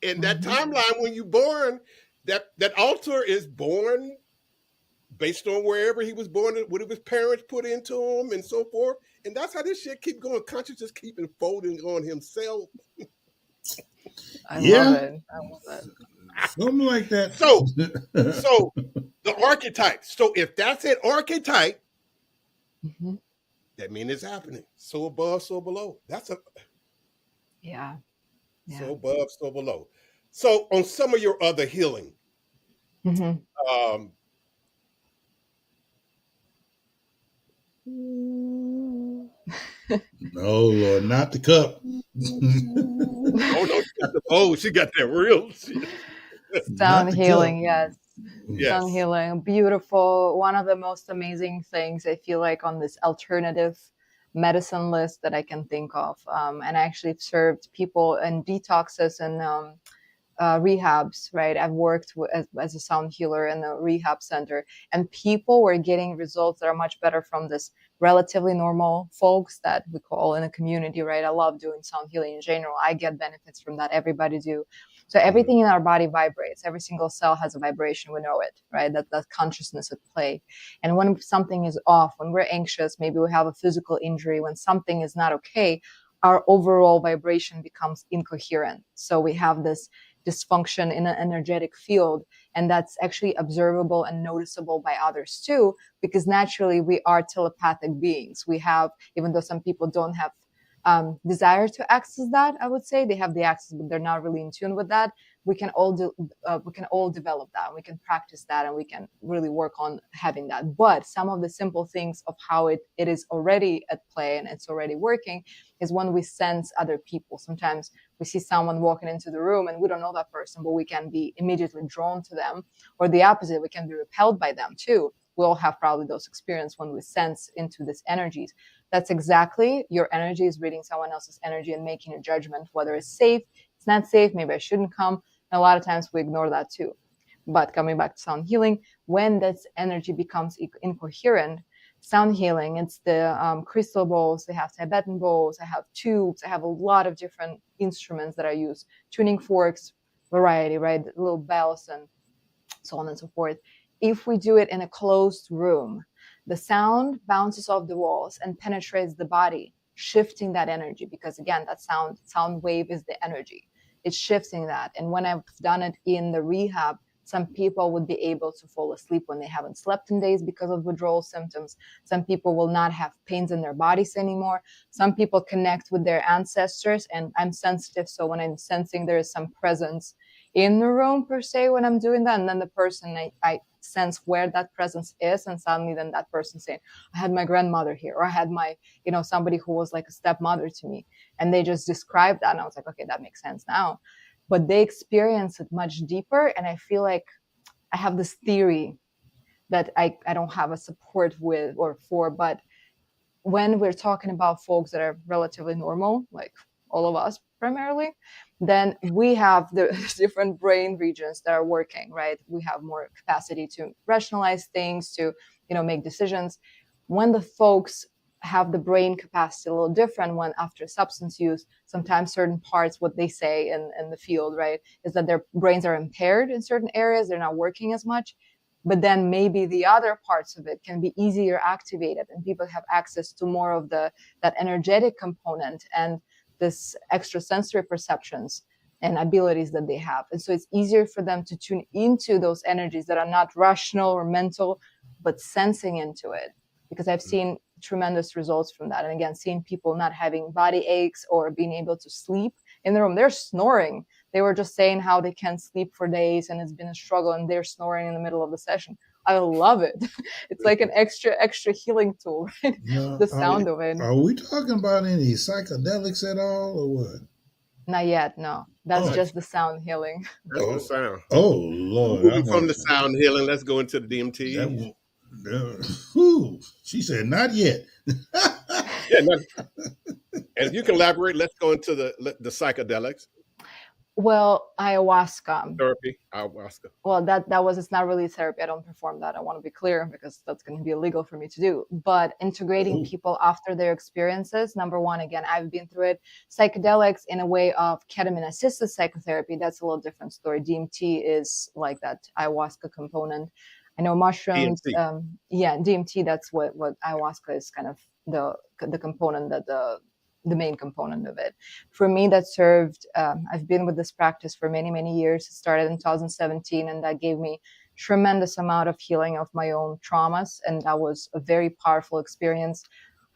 In that timeline, when you're born, that alter is born based on wherever he was born, what his parents put into him, and so forth. And that's how this shit keep going. Consciousness keep unfolding on himself. I love it. Something like that. So the archetype. So if that's an archetype, that means it's happening. So above, so below. That's a so above, so below. So on some of your other healing, no, Lord, not the cup. oh no, she got she got that real shit. Sound healing, cup. yes. Sound healing, beautiful. One of the most amazing things I feel like on this alternative medicine list that I can think of. And I actually served people in detoxes and rehabs, right? I've worked as a sound healer in a rehab center, and people were getting results that are much better from this relatively normal folks that we call in a community, right? I love doing sound healing in general. I get benefits from that. Everybody do. So everything in our body vibrates. Every single cell has a vibration. We know it, right? That consciousness at play. And when something is off, when we're anxious, maybe we have a physical injury, when something is not okay, our overall vibration becomes incoherent. So we have this dysfunction in an energetic field, and that's actually observable and noticeable by others too, because naturally we are telepathic beings. We have, even though some people don't have desire to access that, I would say they have the access, but they're not really in tune with that. We can all develop that. We can practice that, and we can really work on having that. But some of the simple things of how it is already at play and it's already working is when we sense other people. Sometimes we see someone walking into the room and we don't know that person, but we can be immediately drawn to them, or the opposite, we can be repelled by them too. We all have probably those experiences when we sense into these energies. That's exactly, your energy is reading someone else's energy and making a judgment whether it's safe, it's not safe, maybe I shouldn't come. And a lot of times we ignore that too. But coming back to sound healing, when this energy becomes incoherent, sound healing, it's the crystal bowls, they have Tibetan bowls, I have tubes, I have a lot of different instruments that I use, tuning forks, variety, right? Little bells and so on and so forth. If we do it in a closed room, the sound bounces off the walls and penetrates the body, shifting that energy, because again, that sound wave is the energy. It's shifting that. And when I've done it in the rehab, some people would be able to fall asleep when they haven't slept in days because of withdrawal symptoms. Some people will not have pains in their bodies anymore. Some people connect with their ancestors, and I'm sensitive. So when I'm sensing there is some presence in the room per se, when I'm doing that, and then the person, I sense where that presence is, and suddenly then that person saying, I had my grandmother here, or I had my, somebody who was like a stepmother to me, and they just described that, and I was like, okay, that makes sense now. But they experience it much deeper, and I feel like I have this theory that I don't have a support with or for, but when we're talking about folks that are relatively normal, like all of us primarily, then we have the different brain regions that are working, right? We have more capacity to rationalize things, to, make decisions. When the folks have the brain capacity a little different, when after substance use, sometimes certain parts, what they say in the field, right, is that their brains are impaired in certain areas, they're not working as much. But then maybe the other parts of it can be easier activated, and people have access to more of that energetic component and this extrasensory perceptions and abilities that they have. And so it's easier for them to tune into those energies that are not rational or mental, but sensing into it. Because I've seen tremendous results from that. And again, seeing people not having body aches or being able to sleep in the room. They're snoring. They were just saying how they can't sleep for days and it's been a struggle, and they're snoring in the middle of the session. I love it. It's like an extra healing tool, right? The sound of it. Are we talking about any psychedelics at all, or what? Not yet, no. That's just the sound healing. That's the sound. Oh, Lord. Moving from the sound healing, let's go into the DMT. Whew, she said, not yet. Yeah, and if you can elaborate, let's go into the psychedelics Well, ayahuasca. therapy, ayahuasca. Well, it's not really therapy. I don't perform that. I want to be clear because that's going to be illegal for me to do. But integrating Oh, people after their experiences, number one, again, I've been through it. Psychedelics in a way of ketamine assisted psychotherapy, that's a little different story. DMT is like that ayahuasca component. I know mushrooms. DMT. Yeah, DMT. That's what ayahuasca is kind of the component that the main component of it. For me, that served. I've been with this practice for many, many years. It started in 2017, and that gave me tremendous amount of healing of my own traumas, and that was a very powerful experience.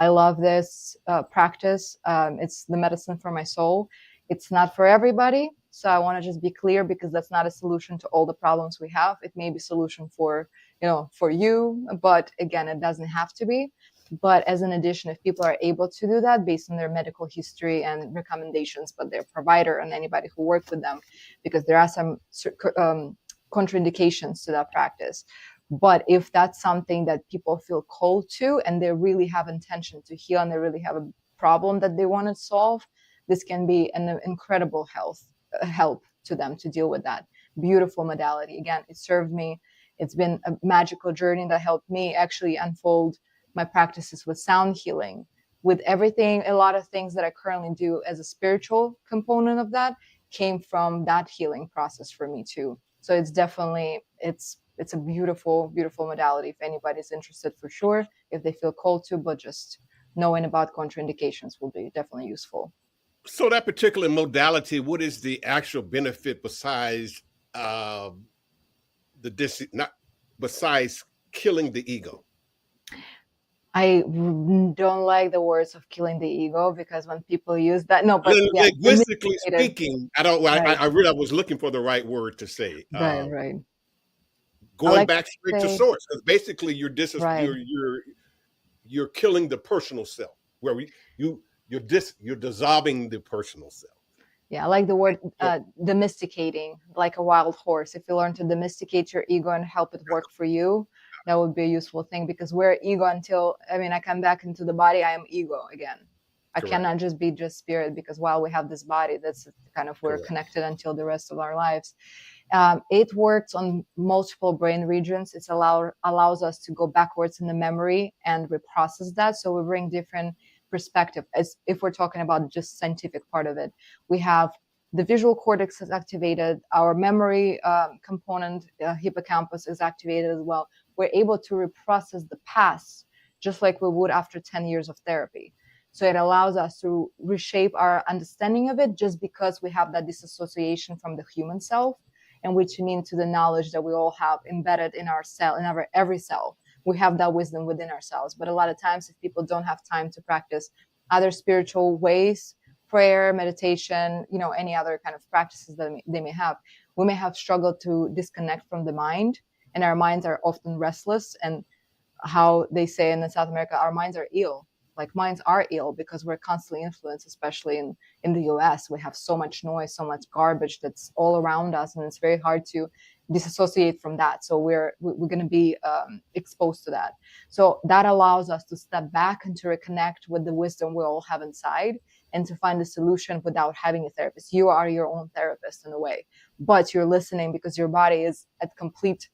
I love this practice. It's the medicine for my soul. It's not for everybody, so I want to just be clear because that's not a solution to all the problems we have. It may be a solution for for you, but again, it doesn't have to be. But as an addition, if people are able to do that based on their medical history and recommendations, but their provider and anybody who worked with them, because there are some contraindications to that practice. But if that's something that people feel called to and they really have intention to heal and they really have a problem that they want to solve, this can be an incredible help to them to deal with that. Beautiful modality. Again, it served me. It's been a magical journey that helped me actually unfold my practices with sound healing, with everything. A lot of things that I currently do as a spiritual component of that came from that healing process for me too. So it's definitely, it's a beautiful, beautiful modality if anybody's interested, for sure, if they feel called to, but just knowing about contraindications will be definitely useful. So that particular modality, what is the actual benefit besides not besides killing the ego? I don't like the words of killing the ego because when people use that, no, but yeah, Linguistically speaking, I don't. Right. I really was looking for the right word to say. Right. Going like back straight to say- source, because basically you're Right. you're killing the personal self, where you're dissolving the personal self. Yeah, I like the word domesticating, like a wild horse. If you learn to domesticate your ego and help it work for you, that would be a useful thing, because we're ego until, I come back into the body, I am ego again. I Correct. cannot just be just spirit, because while we have this body, that's kind of, we're Correct. connected until the rest of our lives. It works on multiple brain regions. It allows us to go backwards in the memory and reprocess that. So we bring different perspective, as if we're talking about just scientific part of it. We have the visual cortex is activated, our memory component, hippocampus, is activated as well. We're able to reprocess the past just like we would after 10 years of therapy. So it allows us to reshape our understanding of it, just because we have that disassociation from the human self, and which means to the knowledge that we all have embedded in our cell, in our every cell. We have that wisdom within ourselves. But a lot of times, if people don't have time to practice other spiritual ways, prayer, meditation, any other kind of practices that they may have, we may have struggled to disconnect from the mind, and our minds are often restless. And how they say in South America, our minds are ill. Like, minds are ill because we're constantly influenced, especially in the US. We have so much noise, so much garbage that's all around us, and it's very hard to disassociate from that. So we're going to be exposed to that. So that allows us to step back and to reconnect with the wisdom we all have inside, and to find a solution without having a therapist. You are your own therapist in a way, but you're listening because your body is at complete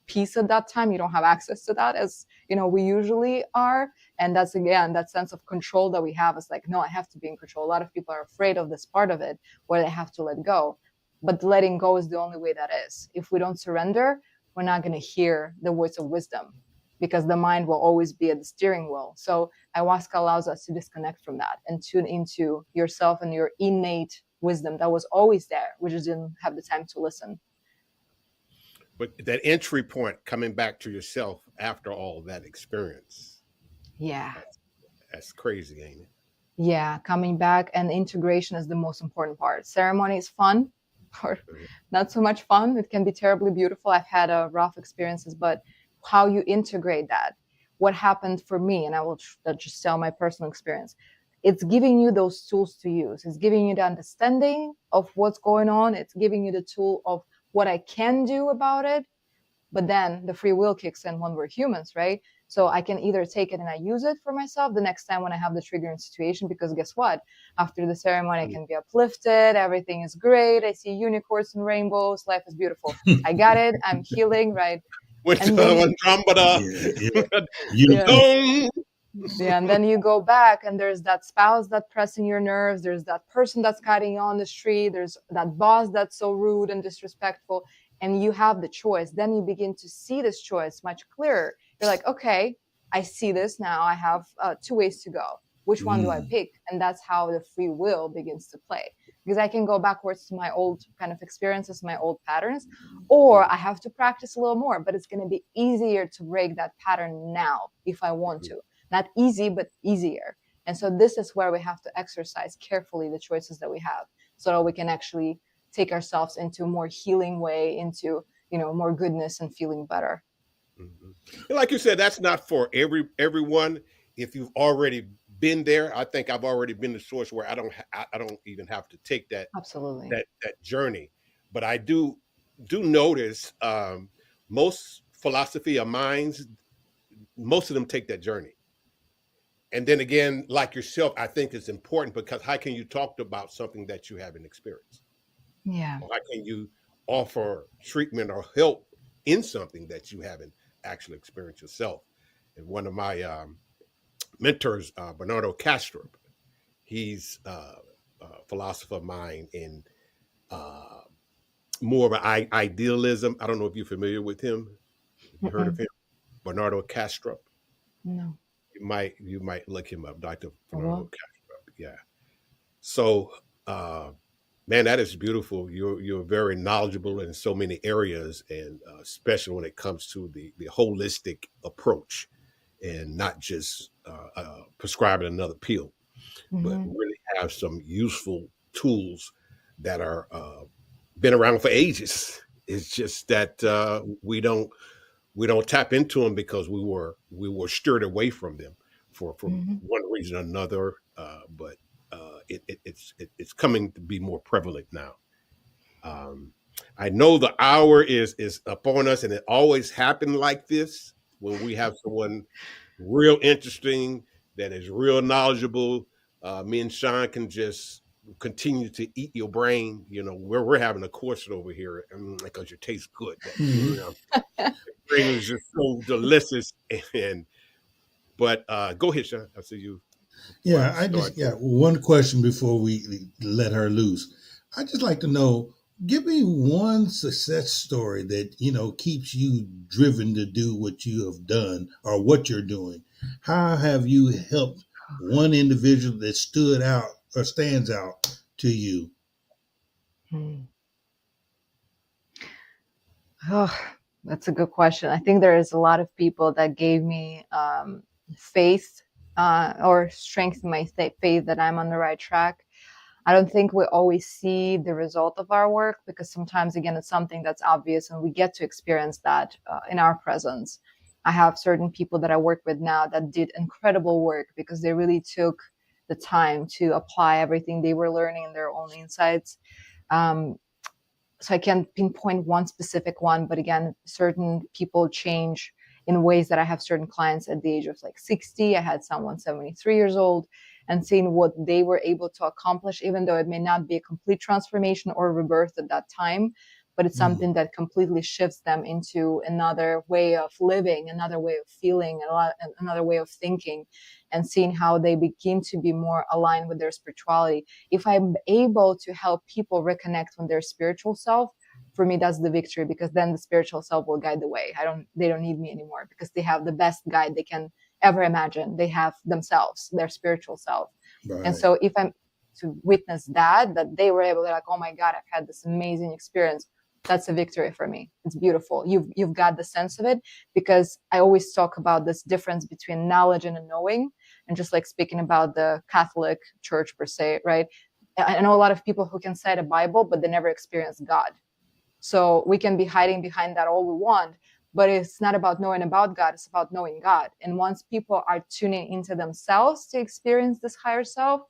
peace at that time. You don't have access to that as we usually are. And that's, again, that sense of control that we have is like, no, I have to be in control. A lot of people are afraid of this part of it where they have to let go, but letting go is the only way that is. If we don't surrender, we're not going to hear the voice of wisdom, because the mind will always be at the steering wheel. So ayahuasca allows us to disconnect from that and tune into yourself and your innate wisdom that was always there. We just didn't have the time to listen. But that entry point, coming back to yourself after all that experience. Yeah. That's crazy, ain't it? Yeah, coming back, and integration is the most important part. Ceremony is fun, or not so much fun. It can be terribly beautiful. I've had rough experiences, but how you integrate that, what happened for me, and I will just tell my personal experience. It's giving you those tools to use. It's giving you the understanding of what's going on. It's giving you the tool of what I can do about it. but then the free will kicks in when we're humans, right? So I can either take it and I use it for myself the next time when I have the triggering situation, because guess what? After the ceremony, I can be uplifted. Everything is great. I see unicorns and rainbows. Life is beautiful. I got it. I'm healing, right? With And then, Andromeda. yeah. Don't. Yeah, and then you go back and there's that spouse that's pressing your nerves. There's that person that's cutting you on the street. There's that boss that's so rude and disrespectful. And you have the choice. Then you begin to see this choice much clearer. You're like, okay, I see this now. I have 2 ways to go. Which one do I pick? And that's how the free will begins to play. Because I can go backwards to my old kind of experiences, my old patterns, or I have to practice a little more. But it's going to be easier to break that pattern now if I want to. Not easy, but easier. And so this is where we have to exercise carefully the choices that we have, so that we can actually take ourselves into a more healing way, into, more goodness and feeling better. Mm-hmm. Like you said, that's not for everyone. If you've already been there, I think I've already been the source where I don't even have to take that Absolutely that journey. But I do notice most philosophy of minds, most of them take that journey. And then again, like yourself, I think it's important, because how can you talk about something that you haven't experienced? Yeah. Or how can you offer treatment or help in something that you haven't actually experienced yourself? And one of my mentors, Bernardo Kastrup, he's a philosopher of mind in more of an idealism. I don't know if you're familiar with him. Have you heard of him? Bernardo Kastrup? No. You might look him up, Dr. Bernardo Kastrup. Yeah. So, man, that is beautiful. You're very knowledgeable in so many areas, and especially when it comes to the holistic approach, and not just prescribing another pill, but really have some useful tools that are been around for ages. It's just that we don't tap into them because we were steered away from them for one reason or another. But it's coming to be more prevalent now. I know the hour is upon us, and it always happened like this when we have someone real interesting that is real knowledgeable. Me and Sean can just continue to eat your brain. We're having a course over here because you taste good. Brain is just so delicious. But go ahead, Sean. I see you. Yeah, one question before we let her loose. I just like to know, give me one success story that keeps you driven to do what you have done or what you're doing. How have you helped one individual that stood out or stands out to you? Oh, that's a good question. I think there is a lot of people that gave me faith or strengthened my faith that I'm on the right track. I don't think we always see the result of our work, because sometimes, again, it's something that's obvious and we get to experience that in our presence. I have certain people that I work with now that did incredible work because they really took the time to apply everything they were learning in their own insights. So I can't pinpoint one specific one, but again, certain people change in ways that I have certain clients at the age of 60. I had someone 73 years old, and seeing what they were able to accomplish, even though it may not be a complete transformation or rebirth at that time, but it's something that completely shifts them into another way of living, another way of feeling, another way of thinking, and seeing how they begin to be more aligned with their spirituality. If I'm able to help people reconnect with their spiritual self, for me, that's the victory, because then the spiritual self will guide the way. They don't need me anymore, because they have the best guide they can ever imagine. They have themselves, their spiritual self. Right. And so if I'm to witness that they were able to oh my God, I've had this amazing experience, that's a victory for me. It's beautiful. You've got the sense of it, because I always talk about this difference between knowledge and a knowing, and just speaking about the Catholic Church per se, right? I know a lot of people who can cite a Bible, but they never experience God. So we can be hiding behind that all we want, but it's not about knowing about God, it's about knowing God. And once people are tuning into themselves to experience this higher self,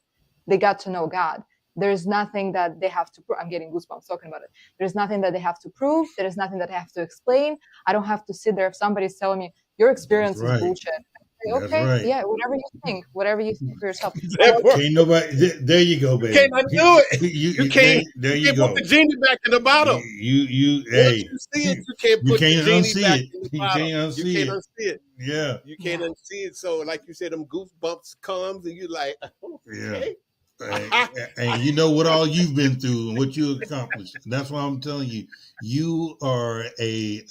they got to know God. There's nothing that they have to prove. I'm getting goosebumps talking about it. There's nothing that they have to prove. There is nothing that I have to explain. I don't have to sit there. If somebody's telling me your experience is bullshit, I say, That's okay, right. yeah, whatever you think for yourself. Can't nobody. There you go, baby. You can't undo it. You can't. There You you can't go. put the genie back in the bottle. You. Once Hey, you see it, you can't you put can't the genie unsee back it. in the You bottle. can't unsee You can't it. unsee it. Yeah. You can't unsee it. So, like you said, them goosebumps comes, and you like, okay. And you know what all you've been through and what you accomplished. That's why I'm telling you, you are a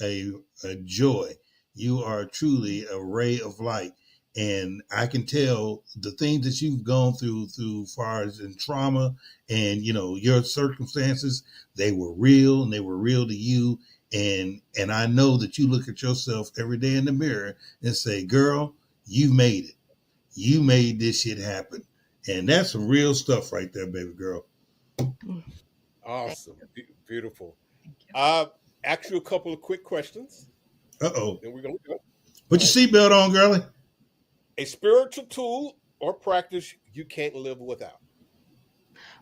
joy. You are truly a ray of light. And I can tell the things that you've gone through far as in trauma and, you know, your circumstances, they were real and they were real to you. And I know that you look at yourself every day in the mirror and say, girl, you made it. You made this shit happen. And that's some real stuff right there, baby girl. Awesome. Beautiful. Thank you. Ask you a couple of quick questions. Uh-oh. Then we're going to go. Put your seatbelt on, girlie. A spiritual tool or practice you can't live without.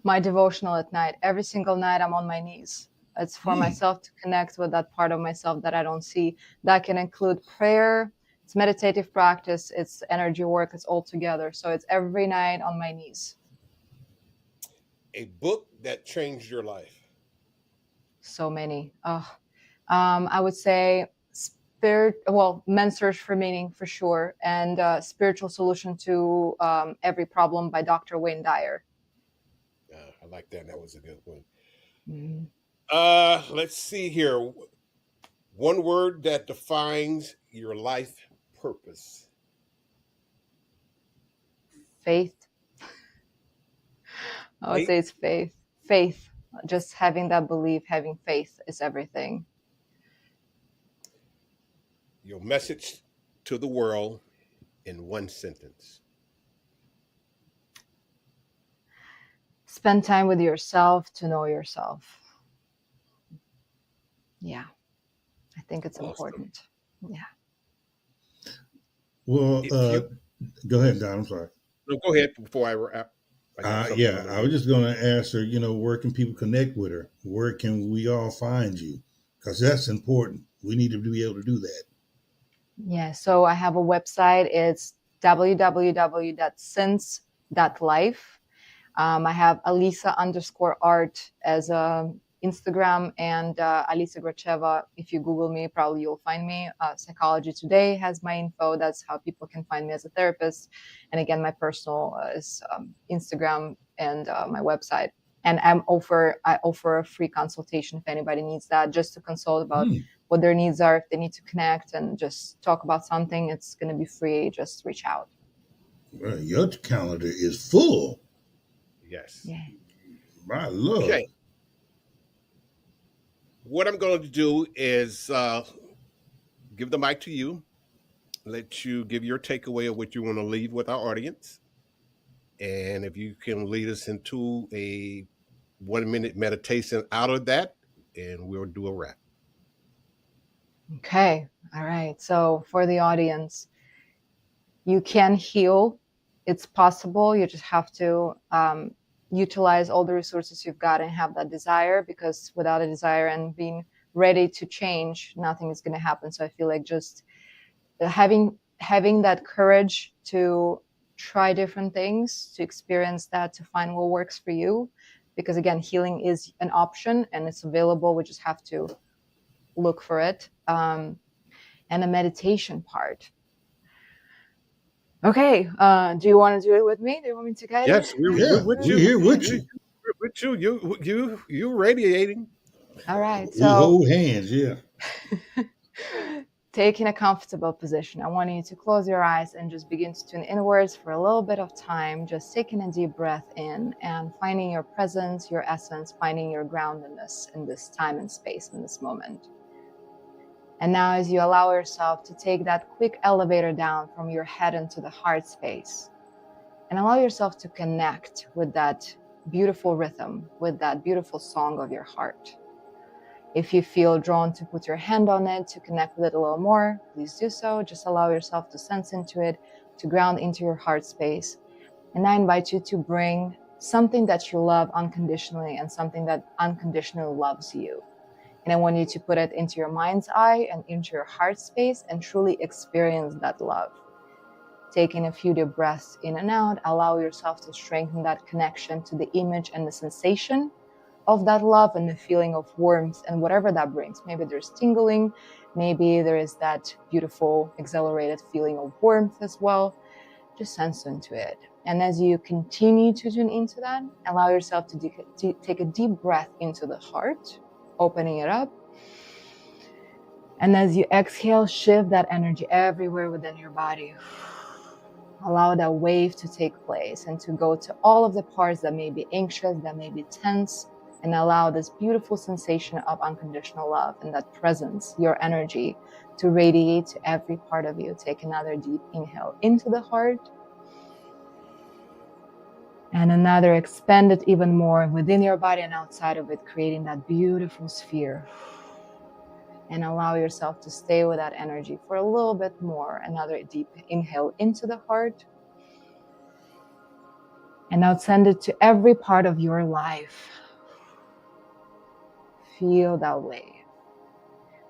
My devotional at night. Every single night I'm on my knees. It's for myself to connect with that part of myself that I don't see. That can include prayer, it's meditative practice, it's energy work, it's all together. So it's every night on my knees. A book that changed your life. So many. I would say Men's Search for Meaning for sure, and Spiritual Solution to Every Problem by Dr. Wayne Dyer. I like that. That was a good one. Mm-hmm. Let's see here. One word that defines your life purpose. Faith. I would say it's faith. Faith. Just having that belief, having faith is everything. Your message to the world in one sentence. Spend time with yourself to know yourself. Yeah, I think it's important. Yeah. Well, go ahead, Don. I'm sorry. No, go ahead before I wrap. I was just going to ask her, you know, where can people connect with her? Where can we all find you? Because that's important. We need to be able to do that. Yeah, so I have a website. It's www.since.life. I have Alisa_art as a Instagram, and Alisa Gracheva. If you Google me, probably you'll find me. Psychology Today has my info. That's how people can find me as a therapist. And again, my personal is Instagram and my website. And I offer a free consultation if anybody needs that, just to consult about what their needs are. If they need to connect and just talk about something, it's going to be free. Just reach out. Well, your calendar is full. Yes. Yeah. My Lord. Okay. What I'm going to do is give the mic to you, let you give your takeaway of what you want to leave with our audience. And if you can lead us into a 1-minute meditation out of that, and we'll do a wrap. Okay. All right. So for the audience, you can heal. It's possible. You just have to utilize all the resources you've got and have that desire, because without a desire and being ready to change, nothing is going to happen. So I feel like just having that courage to try different things, to experience that, to find what works for you. Because again, healing is an option and it's available. We just have to look for it. And a meditation part. Okay. Do you want to do it with me? Do you want me to guide Yes, it? we're with you. We're here with you. We're with you. You radiating. All right. We So hold hands, yeah. take in a comfortable position. I want you to close your eyes and just begin to tune inwards for a little bit of time, just taking a deep breath in and finding your presence, your essence, finding your groundedness in this time and space, in this moment. And now as you allow yourself to take that quick elevator down from your head into the heart space, and allow yourself to connect with that beautiful rhythm, with that beautiful song of your heart. If you feel drawn to put your hand on it, to connect with it a little more, please do so. Just allow yourself to sense into it, to ground into your heart space. And I invite you to bring something that you love unconditionally and something that unconditionally loves you. And I want you to put it into your mind's eye and into your heart space and truly experience that love. Taking a few deep breaths in and out, allow yourself to strengthen that connection to the image and the sensation of that love and the feeling of warmth and whatever that brings. Maybe there's tingling, maybe there is that beautiful, exhilarated feeling of warmth as well. Just sense into it. And as you continue to tune into that, allow yourself to take a deep breath into the heart, opening it up. And as you exhale, shift that energy everywhere within your body. Allow that wave to take place and to go to all of the parts that may be anxious, that may be tense, and allow this beautiful sensation of unconditional love and that presence, your energy, to radiate to every part of you. Take another deep inhale into the heart. And another, expand it even more within your body and outside of it, creating that beautiful sphere. And allow yourself to stay with that energy for a little bit more. Another deep inhale into the heart. And now send it to every part of your life. Feel that wave.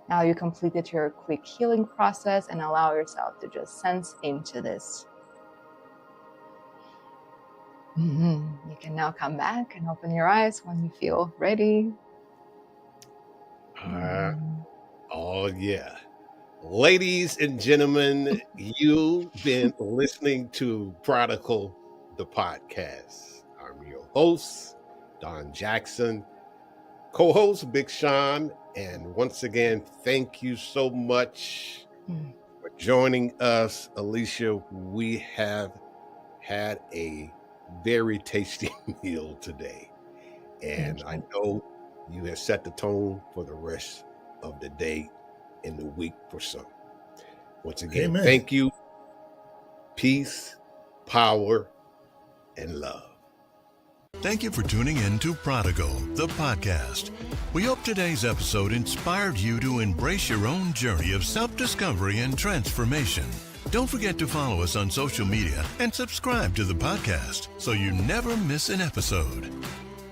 Now you completed your quick healing process and allow yourself to just sense into this. You can now come back and open your eyes when you feel ready. Oh, yeah. Ladies and gentlemen, you've been listening to Prodigal The Podcast. I'm your host, Don Jackson, co-host Big Sean. And once again, thank you so much for joining us. Alicia, we have had a very tasty meal today. And I know you have set the tone for the rest of the day and the week for some. Once again, Amen. Thank you. Peace, power, and love. Thank you for tuning in to Prodigal, the podcast. We hope today's episode inspired you to embrace your own journey of self-discovery and transformation. Don't forget to follow us on social media and subscribe to the podcast so you never miss an episode.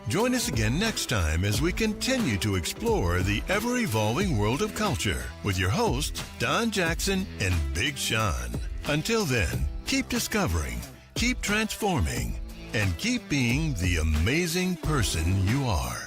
Join us again next time as we continue to explore the ever-evolving world of culture with your hosts, Don Jackson and Big Sean. Until then, keep discovering, keep transforming, and keep being the amazing person you are.